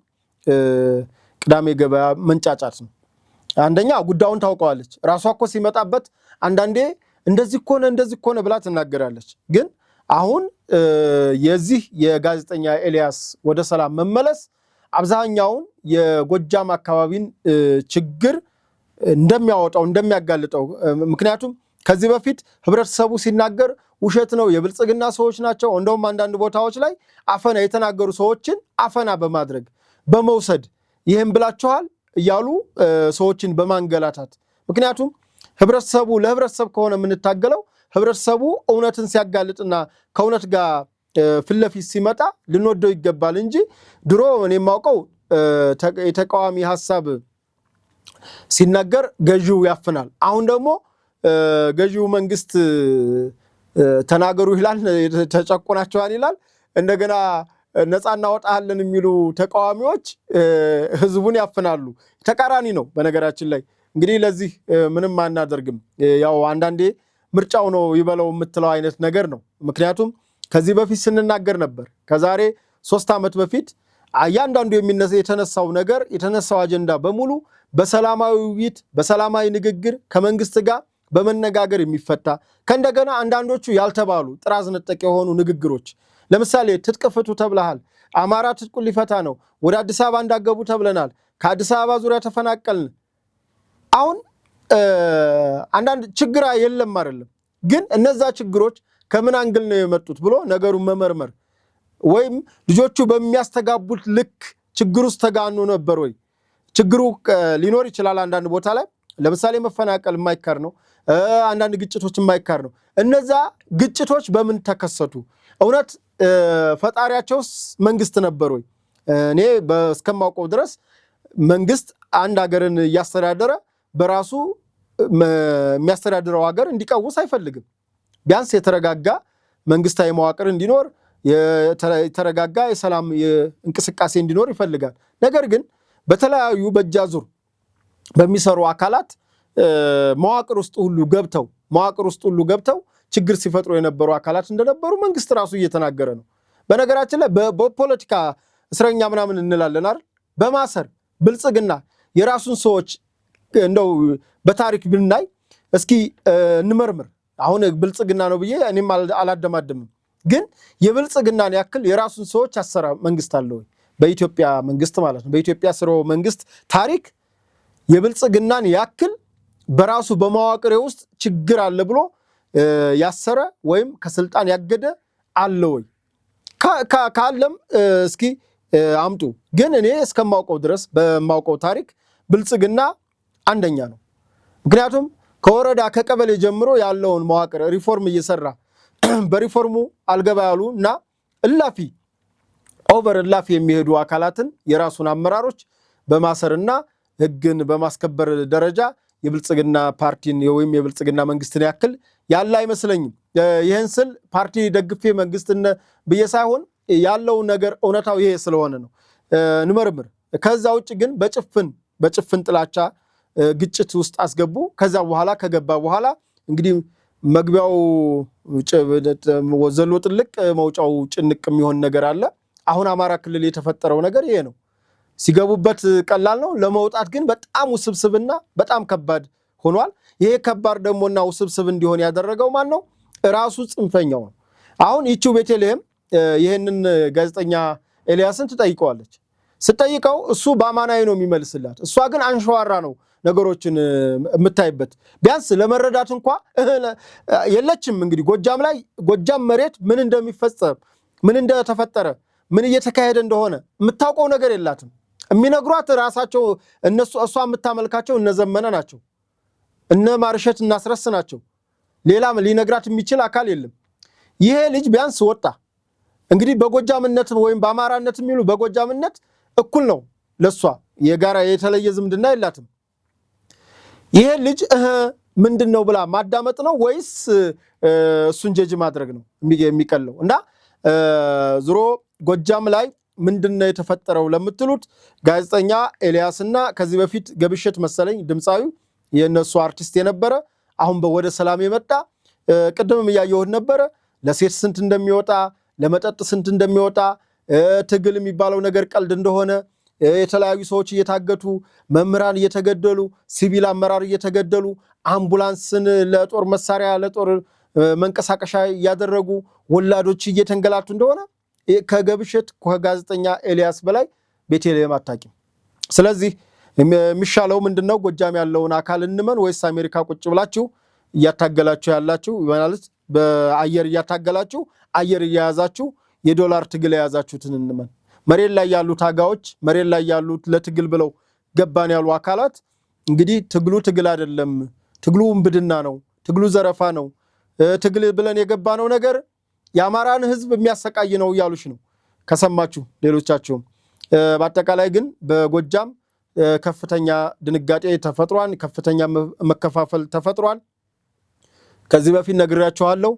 [SPEAKER 1] ቅዳሜ ገበያ መንጫጫት ነው። አንደኛ ጉዳዩን ታውቀዋለች። ራሷ እኮ ሲመጣበት አንዳንዴ እንደዚህ ኮነ ብላ ትናገራለች። ግን አሁን የዚህ የጋዜጠኛ ኤልያስ ወደ ሰላም መመለስ አብዛኛውን የጎጃም አካባቢን ችግር እንደሚያወጣው እንደሚያጋልጠው፣ ምክንያቱም ከዚህ በፊት ህብረተሰቡ ሲናገር ውሸት ነው የብልጽግና ሰዎች ናቸው፣ እንደውም አንዳንድ ቦታዎች ላይ አፈና የተናገሩ ሰዎችን አፈና በማድረግ በመውሰድ ይህም ብላችኋል እያሉ ሰዎችን በማንገላታት፣ ምክንያቱም ህብረተሰቡ ለህብረተሰብ ከሆነ የምንታገለው ህብረተሰቡ እውነትን ሲያጋልጥና ከእውነት ጋር ፍለፊት ሲመጣ ልንወደው ይገባል እንጂ ድሮ እኔ የማውቀው የተቃዋሚ ሐሳብ ሲናገር ገዢው ያፍናል። አሁን ደግሞ ገዢው መንግስት ተናገሩ ይላል፣ ተጨቆናቸዋል ይላል። እንደገና ነፃ እናወጣለን የሚሉ ተቃዋሚዎች ህዝቡን ያፍናሉ። ተቃራኒ ነው። በነገራችን ላይ እንግዲህ ለዚህ ምንም አናደርግም። ያው አንዳንዴ ምርጫው ነው ይበለው የምትለው አይነት ነገር ነው። ምክንያቱም ከዚህ በፊት ስንናገር ነበር። ከዛሬ 3 ዓመት በፊት እያንዳንዱ የተነሳው ነገር የተነሳው አጀንዳ በሙሉ በሰላማዊ ውይይት በሰላማዊ ንግግር ከመንግስት ጋር በመነጋገር የሚፈታ ከእንደገና አንዳንዶቹ ያልተባሉ ጥራዝ ነጠቅ የሆኑ ንግግሮች፣ ለምሳሌ ትጥቅ ፍቱ ተብለሃል፣ አማራ ትጥቁን ሊፈታ ነው፣ ወደ አዲስ አበባ እንዳገቡ ተብለናል፣ ከአዲስ አበባ ዙሪያ ተፈናቀልን። አሁን አንዳንድ ችግር የለም አይደለም፣ ግን እነዛ ችግሮች ከምን አንግል ነው የመጡት ብሎ ነገሩን መመርመር፣ ወይም ልጆቹ በሚያስተጋቡት ልክ ችግሩ ውስጥ ተጋኑ ነበር ወይ? ችግሩ ሊኖር ይችላል አንዳንድ ቦታ ላይ፣ ለምሳሌ መፈናቀል የማይካር ነው፣ አንዳንድ ግጭቶች የማይካር ነው። እነዛ ግጭቶች በምን ተከሰቱ? እውነት ፈጣሪያቸውስ መንግስት ነበር ወይ? እኔ እስከማውቀው ድረስ መንግስት አንድ ሀገርን እያስተዳደረ በራሱ የሚያስተዳድረው ሀገር እንዲቀውስ አይፈልግም። ቢያንስ የተረጋጋ መንግስታዊ መዋቅር እንዲኖር፣ የተረጋጋ የሰላም እንቅስቃሴ እንዲኖር ይፈልጋል። ነገር ግን በተለያዩ በእጃዙር በሚሰሩ አካላት መዋቅር ውስጥ ሁሉ ገብተው ችግር ሲፈጥሩ የነበሩ አካላት እንደነበሩ መንግስት ራሱ እየተናገረ ነው። በነገራችን ላይ በፖለቲካ እስረኛ ምናምን እንላለን አይደል? በማሰር ብልጽግና የራሱን ሰዎች እንደው በታሪክ ብናይ እስኪ እንመርምር። አሁን ብልጽግና ነው ብዬ እኔም አላደማድምም፣ ግን የብልጽግናን ያክል የራሱን ሰዎች ያሰራ መንግስት አለ ወይ? በኢትዮጵያ መንግስት ማለት ነው። በኢትዮጵያ ስርወ መንግስት ታሪክ የብልጽግናን ያክል በራሱ በመዋቅሬ ውስጥ ችግር አለ ብሎ ያሰረ ወይም ከስልጣን ያገደ አለ ወይ? ካለም እስኪ አምጡ። ግን እኔ እስከማውቀው ድረስ በማውቀው ታሪክ ብልጽግና አንደኛ ነው። ምክንያቱም ከወረዳ ከቀበሌ ጀምሮ ያለውን መዋቅር ሪፎርም እየሰራ በሪፎርሙ አልገባ ያሉ እና እላፊ የሚሄዱ አካላትን የራሱን አመራሮች በማሰርና ህግን በማስከበር ደረጃ የብልጽግና ፓርቲን ወይም የብልጽግና መንግስትን ያክል ያለ አይመስለኝም። ይህን ስል ፓርቲ ደግፌ መንግስትን ብዬ ሳይሆን ያለው ነገር እውነታው ይሄ ስለሆነ ነው። እንመርምር። ከዛ ውጭ ግን በጭፍን ጥላቻ ግጭት ውስጥ አስገቡ። ከዛ በኋላ ከገባ በኋላ እንግዲህ መግቢያው ዘሎ ጥልቅ መውጫው ጭንቅ የሚሆን ነገር አለ። አሁን አማራ ክልል የተፈጠረው ነገር ይሄ ነው። ሲገቡበት ቀላል ነው፣ ለመውጣት ግን በጣም ውስብስብና በጣም ከባድ ሆኗል። ይሄ ከባድ ደሞና ውስብስብ እንዲሆን ያደረገው ማን ነው? ራሱ ጽንፈኛው ነው። አሁን ይቺው ቤተልሔም ይሄንን ጋዜጠኛ ኤልያስን ትጠይቀዋለች። ስትጠይቀው እሱ በአማናዊ ነው የሚመልስላት፣ እሷ ግን አንሸዋራ ነው ነገሮችን የምታይበት። ቢያንስ ለመረዳት እንኳ የለችም። እንግዲህ ጎጃም መሬት ምን እንደሚፈጸም ምን እንደተፈጠረ ምን እየተካሄደ እንደሆነ የምታውቀው ነገር የላትም። የሚነግሯት ራሳቸው እሷ የምታመልካቸው እነዘመነ ናቸው፣ እነ ማርሸት እናስረስ ናቸው። ሌላም ሊነግራት የሚችል አካል የለም። ይሄ ልጅ ቢያንስ ወጣ። እንግዲህ በጎጃምነት ወይም በአማራነት የሚሉ በጎጃምነት እኩል ነው ለሷ፣ የጋራ የተለየ ዝምድና የላትም። ይሄ ልጅ ምንድን ነው ብላ ማዳመጥ ነው ወይስ እሱን ጀጅ ማድረግ ነው የሚቀለው? እና ዝሮ ጎጃም ላይ ምንድነው የተፈጠረው ለምትሉት ጋዜጠኛ ኤልያስና ከዚህ በፊት ገብሸት መሰለኝ ድምፃዊ የነሱ አርቲስት የነበረ አሁን ወደ ሰላም የመጣ ቅድምም እያየሁት ነበረ። ለሴት ስንት እንደሚወጣ ለመጠጥ ስንት እንደሚወጣ ትግል የሚባለው ነገር ቀልድ እንደሆነ የተለያዩ ሰዎች እየታገቱ መምህራን እየተገደሉ ሲቪል አመራር እየተገደሉ አምቡላንስን ለጦር መሳሪያ ለጦር መንቀሳቀሻ ያደረጉ ወላዶች እየተንገላቱ እንደሆነ ከገብሸት ከጋዜጠኛ ኤልያስ በላይ ቤተልሔም አታውቂም። ስለዚህ የሚሻለው ምንድነው? ጎጃም ያለውን አካል እንመን ወይስ አሜሪካ ቁጭ ብላችሁ እያታገላችሁ ያላችሁ ማለት በአየር እያታገላችሁ አየር እያያዛችሁ የዶላር ትግል የያዛችሁትን እንመን? መሬት ላይ ያሉ ታጋዎች መሬት ላይ ያሉት ለትግል ብለው ገባን ያሉ አካላት እንግዲህ ትግሉ ትግል አይደለም፣ ትግሉ ውንብድና ነው፣ ትግሉ ዘረፋ ነው፣ ትግል ብለን የገባነው ነገር የአማራን ህዝብ የሚያሰቃይ ነው እያሉሽ ነው ከሰማችሁ ሌሎቻችሁም። በአጠቃላይ ግን በጎጃም ከፍተኛ ድንጋጤ ተፈጥሯል፣ ከፍተኛ መከፋፈል ተፈጥሯል። ከዚህ በፊት ነግሬያችኋለሁ።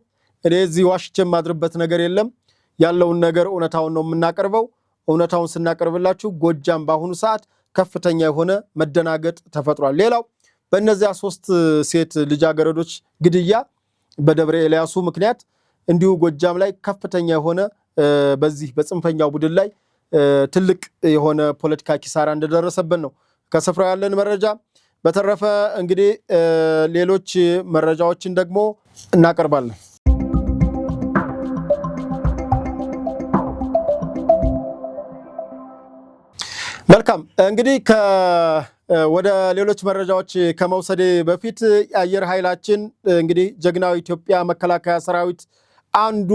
[SPEAKER 1] እኔ እዚህ ዋሽቼ ማድርበት ነገር የለም። ያለውን ነገር እውነታውን ነው የምናቀርበው። እውነታውን ስናቀርብላችሁ ጎጃም በአሁኑ ሰዓት ከፍተኛ የሆነ መደናገጥ ተፈጥሯል። ሌላው በእነዚያ 3 ሴት ልጃገረዶች ግድያ በደብረ ኤልያሱ ምክንያት እንዲሁ ጎጃም ላይ ከፍተኛ የሆነ በዚህ በጽንፈኛው ቡድን ላይ ትልቅ የሆነ ፖለቲካ ኪሳራ እንደደረሰብን ነው ከስፍራው ያለን መረጃ። በተረፈ እንግዲህ ሌሎች መረጃዎችን ደግሞ እናቀርባለን። መልካም እንግዲህ ወደ ሌሎች መረጃዎች ከመውሰዴ በፊት የአየር ኃይላችን እንግዲህ ጀግናው ኢትዮጵያ መከላከያ ሰራዊት አንዱ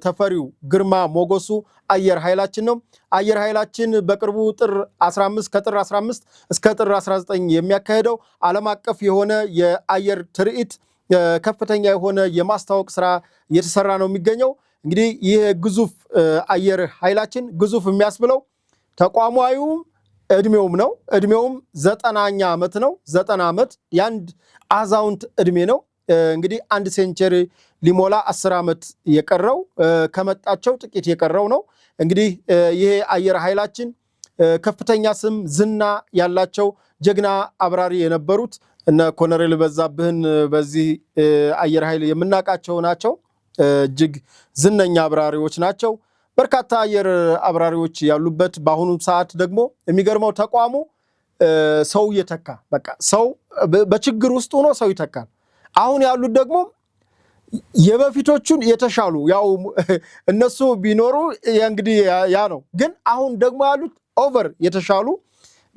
[SPEAKER 1] ተፈሪው ግርማ ሞገሱ አየር ኃይላችን ነው። አየር ኃይላችን በቅርቡ ጥር 15 ከጥር 15 እስከ ጥር 19 የሚያካሄደው ዓለም አቀፍ የሆነ የአየር ትርኢት ከፍተኛ የሆነ የማስታወቅ ስራ እየተሰራ ነው የሚገኘው። እንግዲህ ይህ ግዙፍ አየር ኃይላችን ግዙፍ የሚያስብለው ተቋማዊው እድሜውም ነው። እድሜውም 90ኛ ዓመት ነው። 90 ዓመት የአንድ አዛውንት እድሜ ነው። እንግዲህ 1 ሴንቸሪ ሊሞላ 10 ዓመት የቀረው ከመጣቸው ጥቂት የቀረው ነው። እንግዲህ ይሄ አየር ኃይላችን ከፍተኛ ስም ዝና ያላቸው ጀግና አብራሪ የነበሩት እነ ኮሎኔል በዛብህን በዚህ አየር ኃይል የምናውቃቸው ናቸው። እጅግ ዝነኛ አብራሪዎች ናቸው። በርካታ አየር አብራሪዎች ያሉበት በአሁኑ ሰዓት ደግሞ የሚገርመው ተቋሙ ሰው እየተካ በቃ ሰው በችግር ውስጥ ሆኖ ሰው ይተካል። አሁን ያሉት ደግሞ የበፊቶቹን የተሻሉ ያው እነሱ ቢኖሩ እንግዲህ ያ ነው። ግን አሁን ደግሞ ያሉት ኦቨር የተሻሉ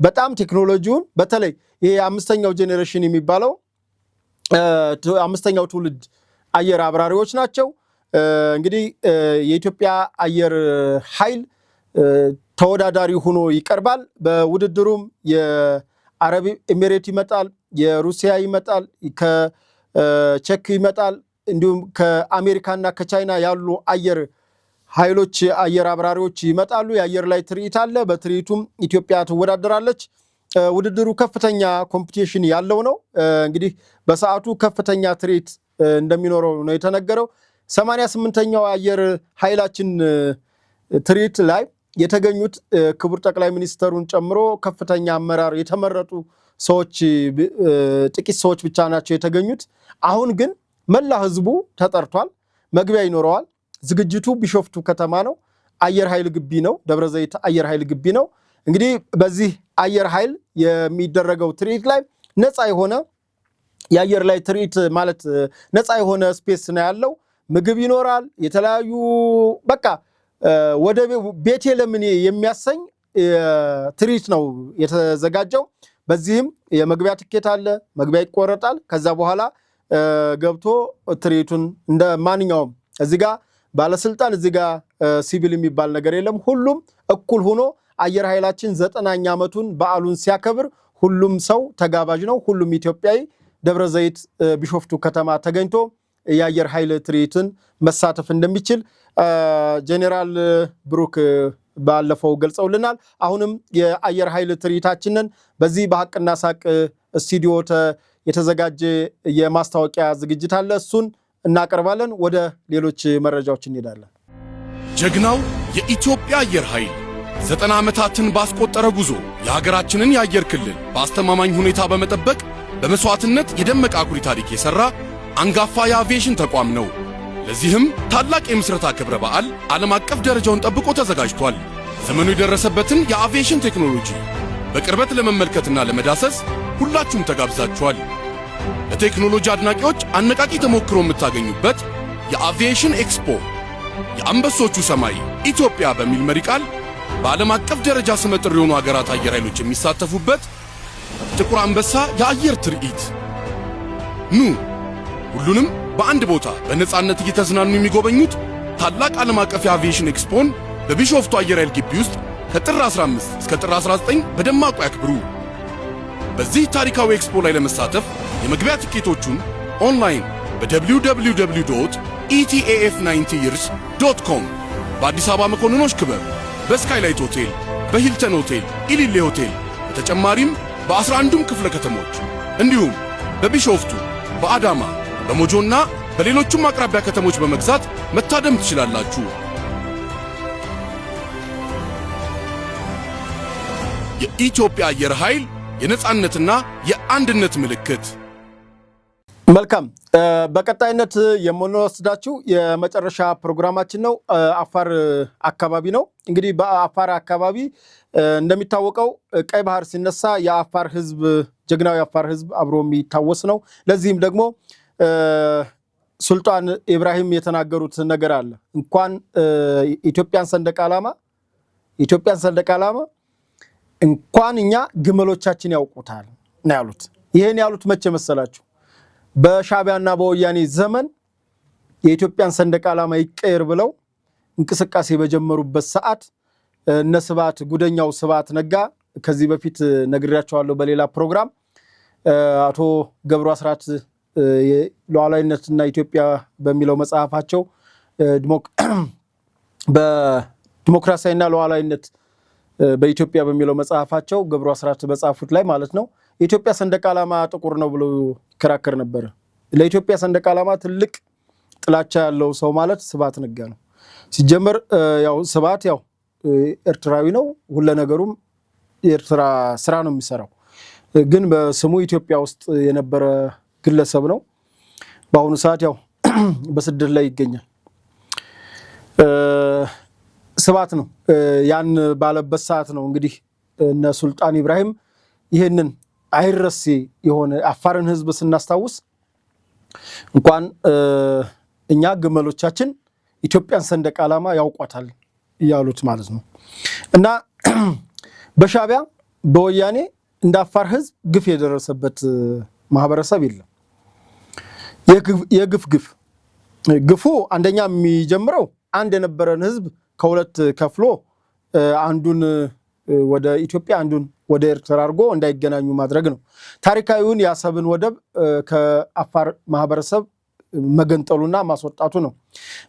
[SPEAKER 1] በጣም ቴክኖሎጂውን በተለይ ይሄ 5ኛው ጄኔሬሽን የሚባለው 5ኛው ትውልድ አየር አብራሪዎች ናቸው። እንግዲህ የኢትዮጵያ አየር ኃይል ተወዳዳሪ ሆኖ ይቀርባል። በውድድሩም የአረብ ኤሚሬት ይመጣል፣ የሩሲያ ይመጣል፣ ከቼክ ይመጣል፣ እንዲሁም ከአሜሪካና ከቻይና ያሉ አየር ኃይሎች አየር አብራሪዎች ይመጣሉ። የአየር ላይ ትርኢት አለ። በትርኢቱም ኢትዮጵያ ትወዳደራለች። ውድድሩ ከፍተኛ ኮምፒቲሽን ያለው ነው። እንግዲህ በሰዓቱ ከፍተኛ ትርኢት እንደሚኖረው ነው የተነገረው። 88ኛው አየር ኃይላችን ትርኢት ላይ የተገኙት ክቡር ጠቅላይ ሚኒስትሩን ጨምሮ ከፍተኛ አመራር የተመረጡ ሰዎች ጥቂት ሰዎች ብቻ ናቸው የተገኙት። አሁን ግን መላ ህዝቡ ተጠርቷል። መግቢያ ይኖረዋል። ዝግጅቱ ቢሾፍቱ ከተማ ነው። አየር ኃይል ግቢ ነው። ደብረ ዘይት አየር ኃይል ግቢ ነው። እንግዲህ በዚህ አየር ኃይል የሚደረገው ትርኢት ላይ ነፃ የሆነ የአየር ላይ ትርኢት ማለት ነፃ የሆነ ስፔስ ነው ያለው። ምግብ ይኖራል። የተለያዩ በቃ ወደ ቤተልሔም የሚያሰኝ ትርኢት ነው የተዘጋጀው። በዚህም የመግቢያ ትኬት አለ። መግቢያ ይቆረጣል። ከዛ በኋላ ገብቶ ትርኢቱን እንደ ማንኛውም እዚህ ጋር ባለስልጣን እዚህ ጋር ሲቪል የሚባል ነገር የለም። ሁሉም እኩል ሆኖ አየር ኃይላችን 90ኛ ዓመቱን በዓሉን ሲያከብር ሁሉም ሰው ተጋባዥ ነው። ሁሉም ኢትዮጵያዊ ደብረ ዘይት ቢሾፍቱ ከተማ ተገኝቶ የአየር ኃይል ትርኢትን መሳተፍ እንደሚችል ጄኔራል ብሩክ ባለፈው ገልጸውልናል። አሁንም የአየር ኃይል ትርኢታችንን በዚህ በሐቅና ሳቅ ስቱዲዮ የተዘጋጀ የማስታወቂያ ዝግጅት አለ። እሱን እናቀርባለን። ወደ ሌሎች መረጃዎች እንሄዳለን።
[SPEAKER 2] ጀግናው የኢትዮጵያ አየር ኃይል 90 ዓመታትን ባስቆጠረ ጉዞ የሀገራችንን የአየር ክልል በአስተማማኝ ሁኔታ በመጠበቅ በመስዋዕትነት የደመቀ አኩሪ ታሪክ የሰራ አንጋፋ የአቪዬሽን ተቋም ነው። ለዚህም ታላቅ የምስረታ ክብረ በዓል ዓለም አቀፍ ደረጃውን ጠብቆ ተዘጋጅቷል። ዘመኑ የደረሰበትን የአቪዬሽን ቴክኖሎጂ በቅርበት ለመመልከትና ለመዳሰስ ሁላችሁም ተጋብዛችኋል። ለቴክኖሎጂ አድናቂዎች አነቃቂ ተሞክሮ የምታገኙበት የአቪዬሽን ኤክስፖ የአንበሶቹ ሰማይ ኢትዮጵያ በሚል መሪ ቃል በዓለም አቀፍ ደረጃ ስመጥር የሆኑ ሀገራት አየር ኃይሎች የሚሳተፉበት ጥቁር አንበሳ የአየር ትርኢት። ኑ ሁሉንም በአንድ ቦታ በነጻነት እየተዝናኑ የሚጎበኙት ታላቅ ዓለም አቀፍ የአቪዬሽን ኤክስፖን በቢሾፍቱ አየር ኃይል ግቢ ውስጥ ከጥር 15 እስከ ጥር 19 በደማቁ ያክብሩ። በዚህ ታሪካዊ ኤክስፖ ላይ ለመሳተፍ የመግቢያ ቲኬቶቹን ኦንላይን በwww.etaf90years.com በአዲስ አበባ መኮንኖች ክበብ፣ በስካይላይት ሆቴል፣ በሂልተን ሆቴል፣ ኢሊሌ ሆቴል በተጨማሪም በ11ዱም ክፍለ ከተሞች እንዲሁም በቢሾፍቱ፣ በአዳማ፣ በሞጆና በሌሎችም አቅራቢያ ከተሞች በመግዛት መታደም ትችላላችሁ። የኢትዮጵያ አየር ኃይል የነጻነትና የአንድነት ምልክት።
[SPEAKER 1] መልካም። በቀጣይነት የምንወስዳችሁ የመጨረሻ ፕሮግራማችን ነው። አፋር አካባቢ ነው። እንግዲህ በአፋር አካባቢ እንደሚታወቀው ቀይ ባህር ሲነሳ የአፋር ህዝብ፣ ጀግናው የአፋር ህዝብ አብሮ የሚታወስ ነው። ለዚህም ደግሞ ሱልጣን ኢብራሂም የተናገሩት ነገር አለ። እንኳን ኢትዮጵያን ሰንደቅ ዓላማ እንኳን እኛ ግመሎቻችን ያውቁታል ነው ያሉት። ይሄን ያሉት መቼ መሰላችሁ? በሻዕቢያና በወያኔ ዘመን የኢትዮጵያን ሰንደቅ ዓላማ ይቀየር ብለው እንቅስቃሴ በጀመሩበት ሰዓት እነ ስብሐት፣ ጉደኛው ስብሐት ነጋ፣ ከዚህ በፊት ነግሬያቸዋለሁ በሌላ ፕሮግራም፣ አቶ ገብሩ አስራት ሉዓላዊነትና ኢትዮጵያ በሚለው መጽሐፋቸው በዲሞክራሲያዊና ሉዓላዊነት በኢትዮጵያ በሚለው መጽሐፋቸው ገብሩ አስራት በጻፉት ላይ ማለት ነው የኢትዮጵያ ሰንደቅ ዓላማ ጥቁር ነው ብሎ ይከራከር ነበር። ለኢትዮጵያ ሰንደቅ ዓላማ ትልቅ ጥላቻ ያለው ሰው ማለት ስብሐት ነጋ ነው። ሲጀመር ያው ስብሐት ያው ኤርትራዊ ነው፣ ሁሉ ነገሩም የኤርትራ ስራ ነው የሚሰራው። ግን በስሙ ኢትዮጵያ ውስጥ የነበረ ግለሰብ ነው። በአሁኑ ሰዓት ያው በስደት ላይ ይገኛል። ስብሐት ነው ያን ባለበት ሰዓት ነው እንግዲህ እነ ሱልጣን ኢብራሂም ይሄንን አይረሴ የሆነ አፋርን ህዝብ ስናስታውስ እንኳን እኛ ግመሎቻችን ኢትዮጵያን ሰንደቅ ዓላማ ያውቋታል ያሉት ማለት ነው። እና በሻዕቢያ በወያኔ እንደ አፋር ህዝብ ግፍ የደረሰበት ማህበረሰብ የለም። ግፉ አንደኛ የሚጀምረው አንድ የነበረን ህዝብ ከሁለት ከፍሎ አንዱን ወደ ኢትዮጵያ አንዱን ወደ ኤርትራ አድርጎ እንዳይገናኙ ማድረግ ነው። ታሪካዊውን የአሰብን ወደብ ከአፋር ማህበረሰብ መገንጠሉና ማስወጣቱ ነው።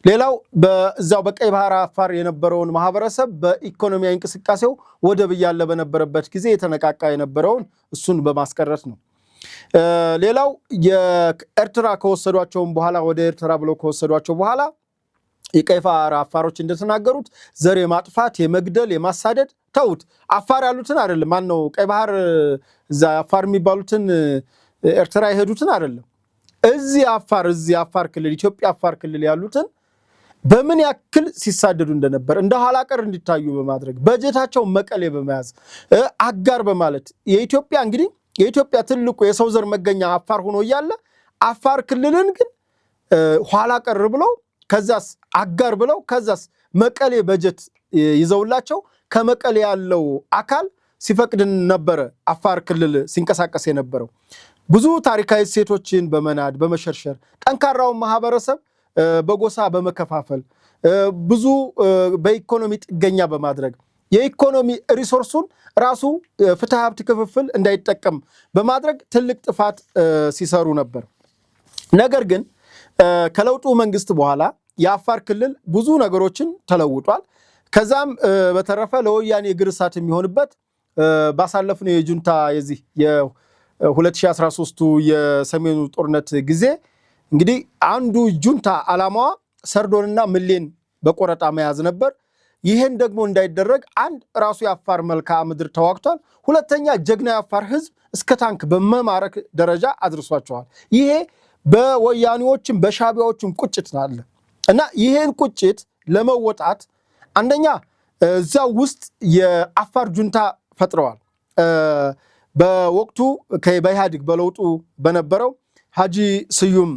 [SPEAKER 1] ሌላው በዛው በቀይ ባህር አፋር የነበረውን ማህበረሰብ በኢኮኖሚያዊ እንቅስቃሴው ወደብ እያለ በነበረበት ጊዜ የተነቃቃ የነበረውን እሱን በማስቀረት ነው። ሌላው የኤርትራ ከወሰዷቸውም በኋላ ወደ ኤርትራ ብለው ከወሰዷቸው በኋላ የቀይ ባህር አፋሮች እንደተናገሩት ዘር የማጥፋት የመግደል የማሳደድ ተውት። አፋር ያሉትን አይደለም፣ ማን ነው ቀይ ባህር እዛ አፋር የሚባሉትን ኤርትራ የሄዱትን አይደለም፣ እዚህ አፋር ክልል ኢትዮጵያ አፋር ክልል ያሉትን በምን ያክል ሲሳደዱ እንደነበር እንደ ኋላ ቀር እንዲታዩ በማድረግ በጀታቸው መቀሌ በመያዝ አጋር በማለት የኢትዮጵያ እንግዲህ የኢትዮጵያ ትልቁ የሰው ዘር መገኛ አፋር ሆኖ እያለ አፋር ክልልን ግን ኋላ ቀር ብለው ከዛስ አጋር ብለው ከዛስ መቀሌ በጀት ይዘውላቸው ከመቀሌ ያለው አካል ሲፈቅድ ነበረ አፋር ክልል ሲንቀሳቀስ የነበረው። ብዙ ታሪካዊ ሴቶችን በመናድ በመሸርሸር ጠንካራውን ማህበረሰብ በጎሳ በመከፋፈል ብዙ በኢኮኖሚ ጥገኛ በማድረግ የኢኮኖሚ ሪሶርሱን ራሱ ፍትሐ ሀብት ክፍፍል እንዳይጠቀም በማድረግ ትልቅ ጥፋት ሲሰሩ ነበር። ነገር ግን ከለውጡ መንግስት በኋላ የአፋር ክልል ብዙ ነገሮችን ተለውጧል። ከዛም በተረፈ ለወያኔ እግር እሳት የሚሆንበት ባሳለፍነው የጁንታ የዚህ የ2013ቱ የሰሜኑ ጦርነት ጊዜ እንግዲህ አንዱ ጁንታ ዓላማዋ ሰርዶንና ምሌን በቆረጣ መያዝ ነበር። ይሄን ደግሞ እንዳይደረግ አንድ ራሱ የአፋር መልክዓ ምድር ተዋግቷል። ሁለተኛ ጀግና የአፋር ህዝብ እስከ ታንክ በመማረክ ደረጃ አድርሷቸዋል። ይሄ በወያኔዎችም በሻዕቢያዎችም ቁጭት አለ እና ይሄን ቁጭት ለመወጣት አንደኛ እዛው ውስጥ የአፋር ጁንታ ፈጥረዋል። በወቅቱ በኢህአዴግ በለውጡ በነበረው ሀጂ ስዩም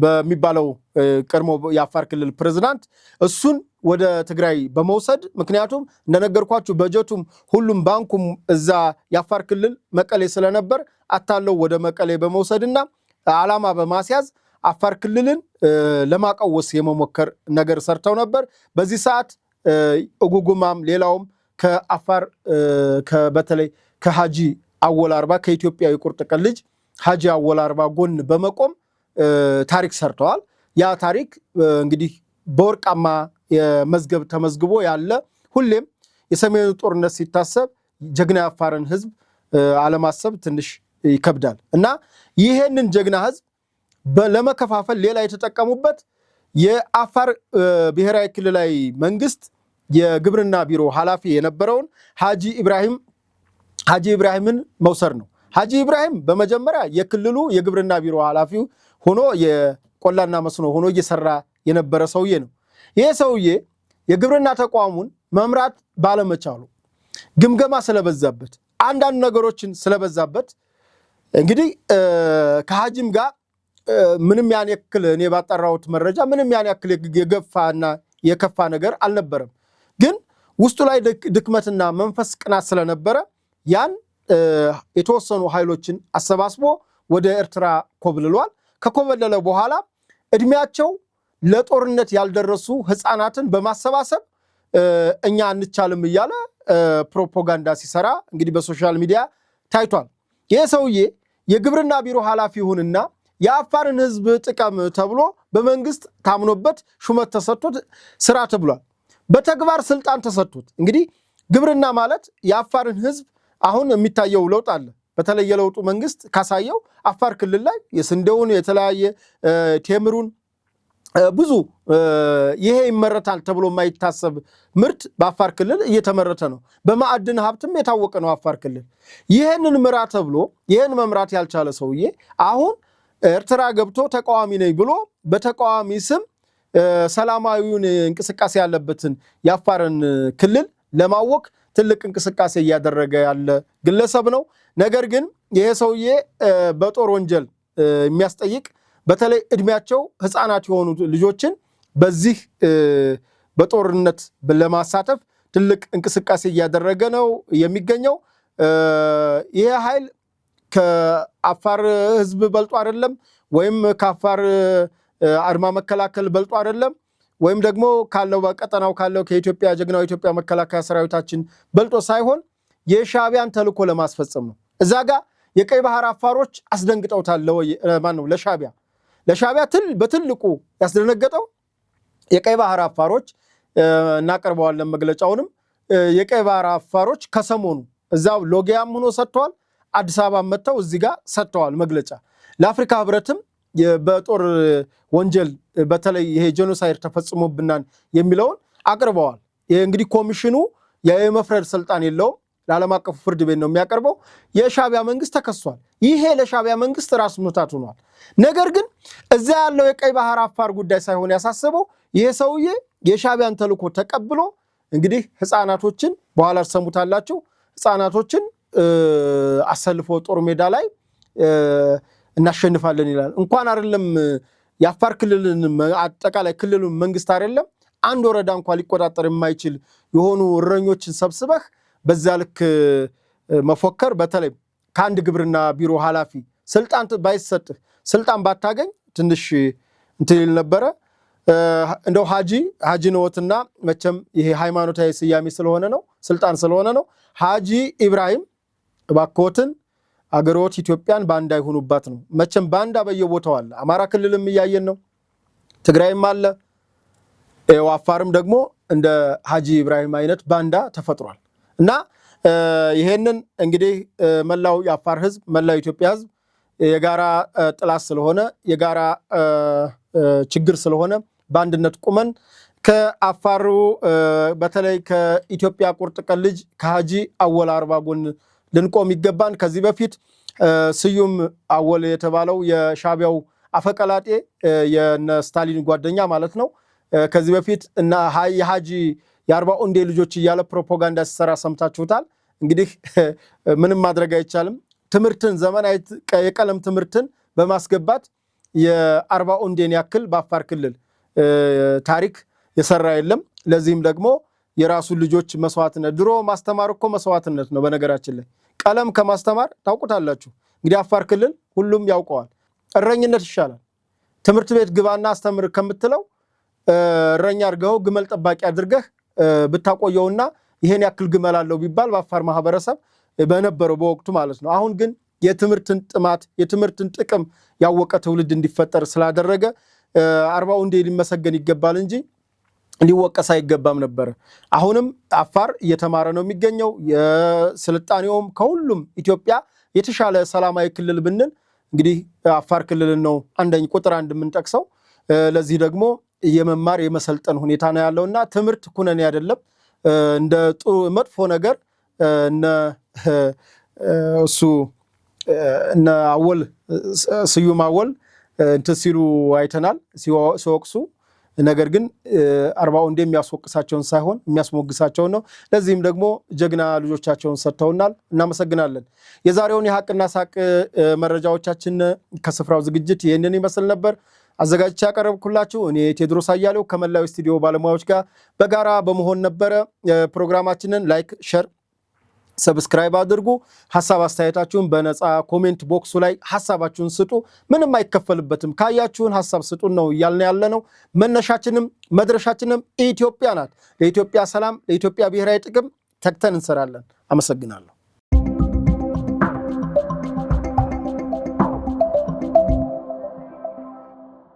[SPEAKER 1] በሚባለው ቀድሞ የአፋር ክልል ፕሬዝዳንት እሱን ወደ ትግራይ በመውሰድ ምክንያቱም እንደነገርኳችሁ በጀቱም ሁሉም ባንኩም እዛ የአፋር ክልል መቀሌ ስለነበር አታለው ወደ መቀሌ በመውሰድና ዓላማ በማስያዝ አፋር ክልልን ለማቀወስ የመሞከር ነገር ሰርተው ነበር። በዚህ ሰዓት እጉጉማም ሌላውም ከአፋር በተለይ ከሀጂ አወል አርባ ከኢትዮጵያ የቁርጥ ቀን ልጅ ሀጂ አወል አርባ ጎን በመቆም ታሪክ ሰርተዋል። ያ ታሪክ እንግዲህ በወርቃማ የመዝገብ ተመዝግቦ ያለ ሁሌም የሰሜኑ ጦርነት ሲታሰብ ጀግና የአፋርን ህዝብ አለማሰብ ትንሽ ይከብዳል እና ይሄንን ጀግና ህዝብ ለመከፋፈል ሌላ የተጠቀሙበት የአፋር ብሔራዊ ክልላዊ መንግስት የግብርና ቢሮ ኃላፊ የነበረውን ሀጂ ኢብራሂምን መውሰድ ነው። ሀጂ ኢብራሂም በመጀመሪያ የክልሉ የግብርና ቢሮ ኃላፊ ሆኖ የቆላና መስኖ ሆኖ እየሰራ የነበረ ሰውዬ ነው። ይሄ ሰውዬ የግብርና ተቋሙን መምራት ባለመቻሉ ግምገማ ስለበዛበት አንዳንድ ነገሮችን ስለበዛበት እንግዲህ ከሀጂም ጋር ምንም ያን ያክል እኔ ባጠራሁት መረጃ ምንም ያን ያክል የገፋና የከፋ ነገር አልነበረም። ግን ውስጡ ላይ ድክመትና መንፈስ ቅናት ስለነበረ ያን የተወሰኑ ኃይሎችን አሰባስቦ ወደ ኤርትራ ኮብልሏል። ከኮበለለ በኋላ እድሜያቸው ለጦርነት ያልደረሱ ህፃናትን በማሰባሰብ እኛ አንቻልም እያለ ፕሮፓጋንዳ ሲሰራ እንግዲህ በሶሻል ሚዲያ ታይቷል። ይህ ሰውዬ የግብርና ቢሮ ኃላፊ ይሁንና የአፋርን ህዝብ ጥቀም ተብሎ በመንግስት ታምኖበት ሹመት ተሰጥቶት ስራ ተብሏል። በተግባር ስልጣን ተሰጥቶት እንግዲህ ግብርና ማለት የአፋርን ህዝብ አሁን የሚታየው ለውጥ አለ። በተለይ የለውጡ መንግስት ካሳየው አፋር ክልል ላይ የስንዴውን የተለያየ ቴምሩን ብዙ ይሄ ይመረታል ተብሎ የማይታሰብ ምርት በአፋር ክልል እየተመረተ ነው። በማዕድን ሀብትም የታወቀ ነው አፋር ክልል። ይህንን ምራ ተብሎ ይህን መምራት ያልቻለ ሰውዬ አሁን ኤርትራ ገብቶ ተቃዋሚ ነኝ ብሎ በተቃዋሚ ስም ሰላማዊውን እንቅስቃሴ ያለበትን የአፋርን ክልል ለማወክ ትልቅ እንቅስቃሴ እያደረገ ያለ ግለሰብ ነው። ነገር ግን ይሄ ሰውዬ በጦር ወንጀል የሚያስጠይቅ በተለይ እድሜያቸው ህፃናት የሆኑ ልጆችን በዚህ በጦርነት ለማሳተፍ ትልቅ እንቅስቃሴ እያደረገ ነው የሚገኘው። ይሄ ኃይል ከአፋር ህዝብ በልጦ አይደለም፣ ወይም ከአፋር አድማ መከላከል በልጦ አይደለም፣ ወይም ደግሞ ካለው በቀጠናው ካለው ከኢትዮጵያ ጀግናው ኢትዮጵያ መከላከያ ሰራዊታችን በልጦ ሳይሆን የሻቢያን ተልኮ ለማስፈጸም ነው። እዛ ጋር የቀይ ባህር አፋሮች አስደንግጠውታል። ማን ነው ለሻቢያ በትልቁ ያስደነገጠው የቀይ ባህር አፋሮች እናቀርበዋለን መግለጫውንም። የቀይ ባህር አፋሮች ከሰሞኑ እዛው ሎጊያም ሆኖ ሰጥተዋል። አዲስ አበባ መጥተው እዚህ ጋር ሰጥተዋል መግለጫ። ለአፍሪካ ህብረትም በጦር ወንጀል በተለይ ይሄ ጄኖሳይድ ተፈጽሞብናል የሚለውን አቅርበዋል። ይሄ እንግዲህ ኮሚሽኑ የመፍረድ ስልጣን የለውም፣ ለዓለም አቀፉ ፍርድ ቤት ነው የሚያቀርበው። የሻቢያ መንግስት ተከሷል። ይሄ ለሻቢያ መንግስት ራስ ምታት ሆኗል። ነገር ግን እዛ ያለው የቀይ ባህር አፋር ጉዳይ ሳይሆን ያሳሰበው ይሄ ሰውዬ የሻቢያን ተልኮ ተቀብሎ እንግዲህ ህፃናቶችን በኋላ ተሰሙታላችሁ ህፃናቶችን አሰልፎ ጦር ሜዳ ላይ እናሸንፋለን ይላል። እንኳን አይደለም የአፋር ክልልን አጠቃላይ ክልሉን መንግስት አይደለም አንድ ወረዳ እንኳን ሊቆጣጠር የማይችል የሆኑ እረኞችን ሰብስበህ በዛ ልክ መፎከር፣ በተለይ ከአንድ ግብርና ቢሮ ኃላፊ ስልጣን ባይሰጥህ ስልጣን ባታገኝ ትንሽ እንትን ይል ነበረ። እንደው ሀጂ ነዎትና መቼም ይሄ ሃይማኖታዊ ስያሜ ስለሆነ ነው ስልጣን ስለሆነ ነው። ሀጂ ኢብራሂም እባክዎትን አገሮት ኢትዮጵያን ባንዳ ይሁኑባት ነው። መቼም ባንዳ በየቦታው አለ። አማራ ክልልም እያየን ነው፣ ትግራይም አለ፣ አፋርም ደግሞ እንደ ሀጂ ኢብራሂም አይነት ባንዳ ተፈጥሯል። እና ይሄንን እንግዲህ መላው የአፋር ህዝብ መላው ኢትዮጵያ ህዝብ የጋራ ጥላት ስለሆነ የጋራ ችግር ስለሆነ በአንድነት ቁመን ከአፋሩ በተለይ ከኢትዮጵያ ቁርጥ ቀን ልጅ ከሀጂ አወል አርባ ጎን ልንቆም ይገባን። ከዚህ በፊት ስዩም አወል የተባለው የሻቢያው አፈቀላጤ የነ ስታሊን ጓደኛ ማለት ነው ከዚህ በፊት እና የሃጂ የ40 ልጆች እያለ ፕሮፓጋንዳ ሲሰራ ሰምታችሁታል። እንግዲህ ምንም ማድረግ አይቻልም። ትምህርትን ዘመናዊ የቀለም ትምህርትን በማስገባት የ40 ያክል በአፋር ክልል ታሪክ የሰራ የለም። ለዚህም ደግሞ የራሱ ልጆች መስዋዕትነት ድሮ ማስተማር እኮ መስዋዕትነት ነው። በነገራችን ላይ ቀለም ከማስተማር ታውቁታላችሁ። እንግዲህ አፋር ክልል ሁሉም ያውቀዋል። እረኝነት ይሻላል። ትምህርት ቤት ግባና አስተምር ከምትለው እረኛ አድርገው ግመል ጠባቂ አድርገህ ብታቆየውና ይሄን ያክል ግመል አለው ቢባል በአፋር ማህበረሰብ በነበረው በወቅቱ ማለት ነው። አሁን ግን የትምህርትን ጥማት የትምህርትን ጥቅም ያወቀ ትውልድ እንዲፈጠር ስላደረገ 40 ሊመሰገን ይገባል እንጂ ሊወቀስ አይገባም ነበር። አሁንም አፋር እየተማረ ነው የሚገኘው። የስልጣኔውም ከሁሉም ኢትዮጵያ የተሻለ ሰላማዊ ክልል ብንል እንግዲህ አፋር ክልልን ነው ቁጥር 1 የምንጠቅሰው። ለዚህ ደግሞ የመማር የመሰልጠን ሁኔታ ነው ያለውና ትምህርት ኩነኔ አይደለም። እንደ መጥፎ ነገር እነ አወል ስዩም አወል እንትን ሲሉ አይተናል ሲወቅሱ። ነገር ግን 40 የሚያስወቅሳቸውን ሳይሆን የሚያስሞግሳቸውን ነው። ለዚህም ደግሞ ጀግና ልጆቻቸውን ሰጥተውናል። እናመሰግናለን። የዛሬውን የሀቅና ሳቅ መረጃዎቻችን ከስፍራው ዝግጅት ይህንን ይመስል ነበር። አዘጋጅቼ ያቀረብኩላችሁ እኔ ቴዎድሮስ አያሌው ከመላው ስቱዲዮ ባለሙያዎች ጋር በጋራ በመሆን ነበረ። ፕሮግራማችንን ላይክ፣ ሼር፣ ሰብስክራይብ አድርጉ። ሐሳብ አስተያየታችሁን በነፃ ኮሜንት ቦክሱ ላይ ሐሳባችሁን ስጡ። ምንም አይከፈልበትም። ካያችሁን ሐሳብ ስጡን ነው እያልን ያለነው። መነሻችንም መድረሻችንም ኢትዮጵያ ናት። ለኢትዮጵያ ሰላም፣ ለኢትዮጵያ ብሔራዊ ጥቅም ተግተን እንሰራለን። አመሰግናለሁ።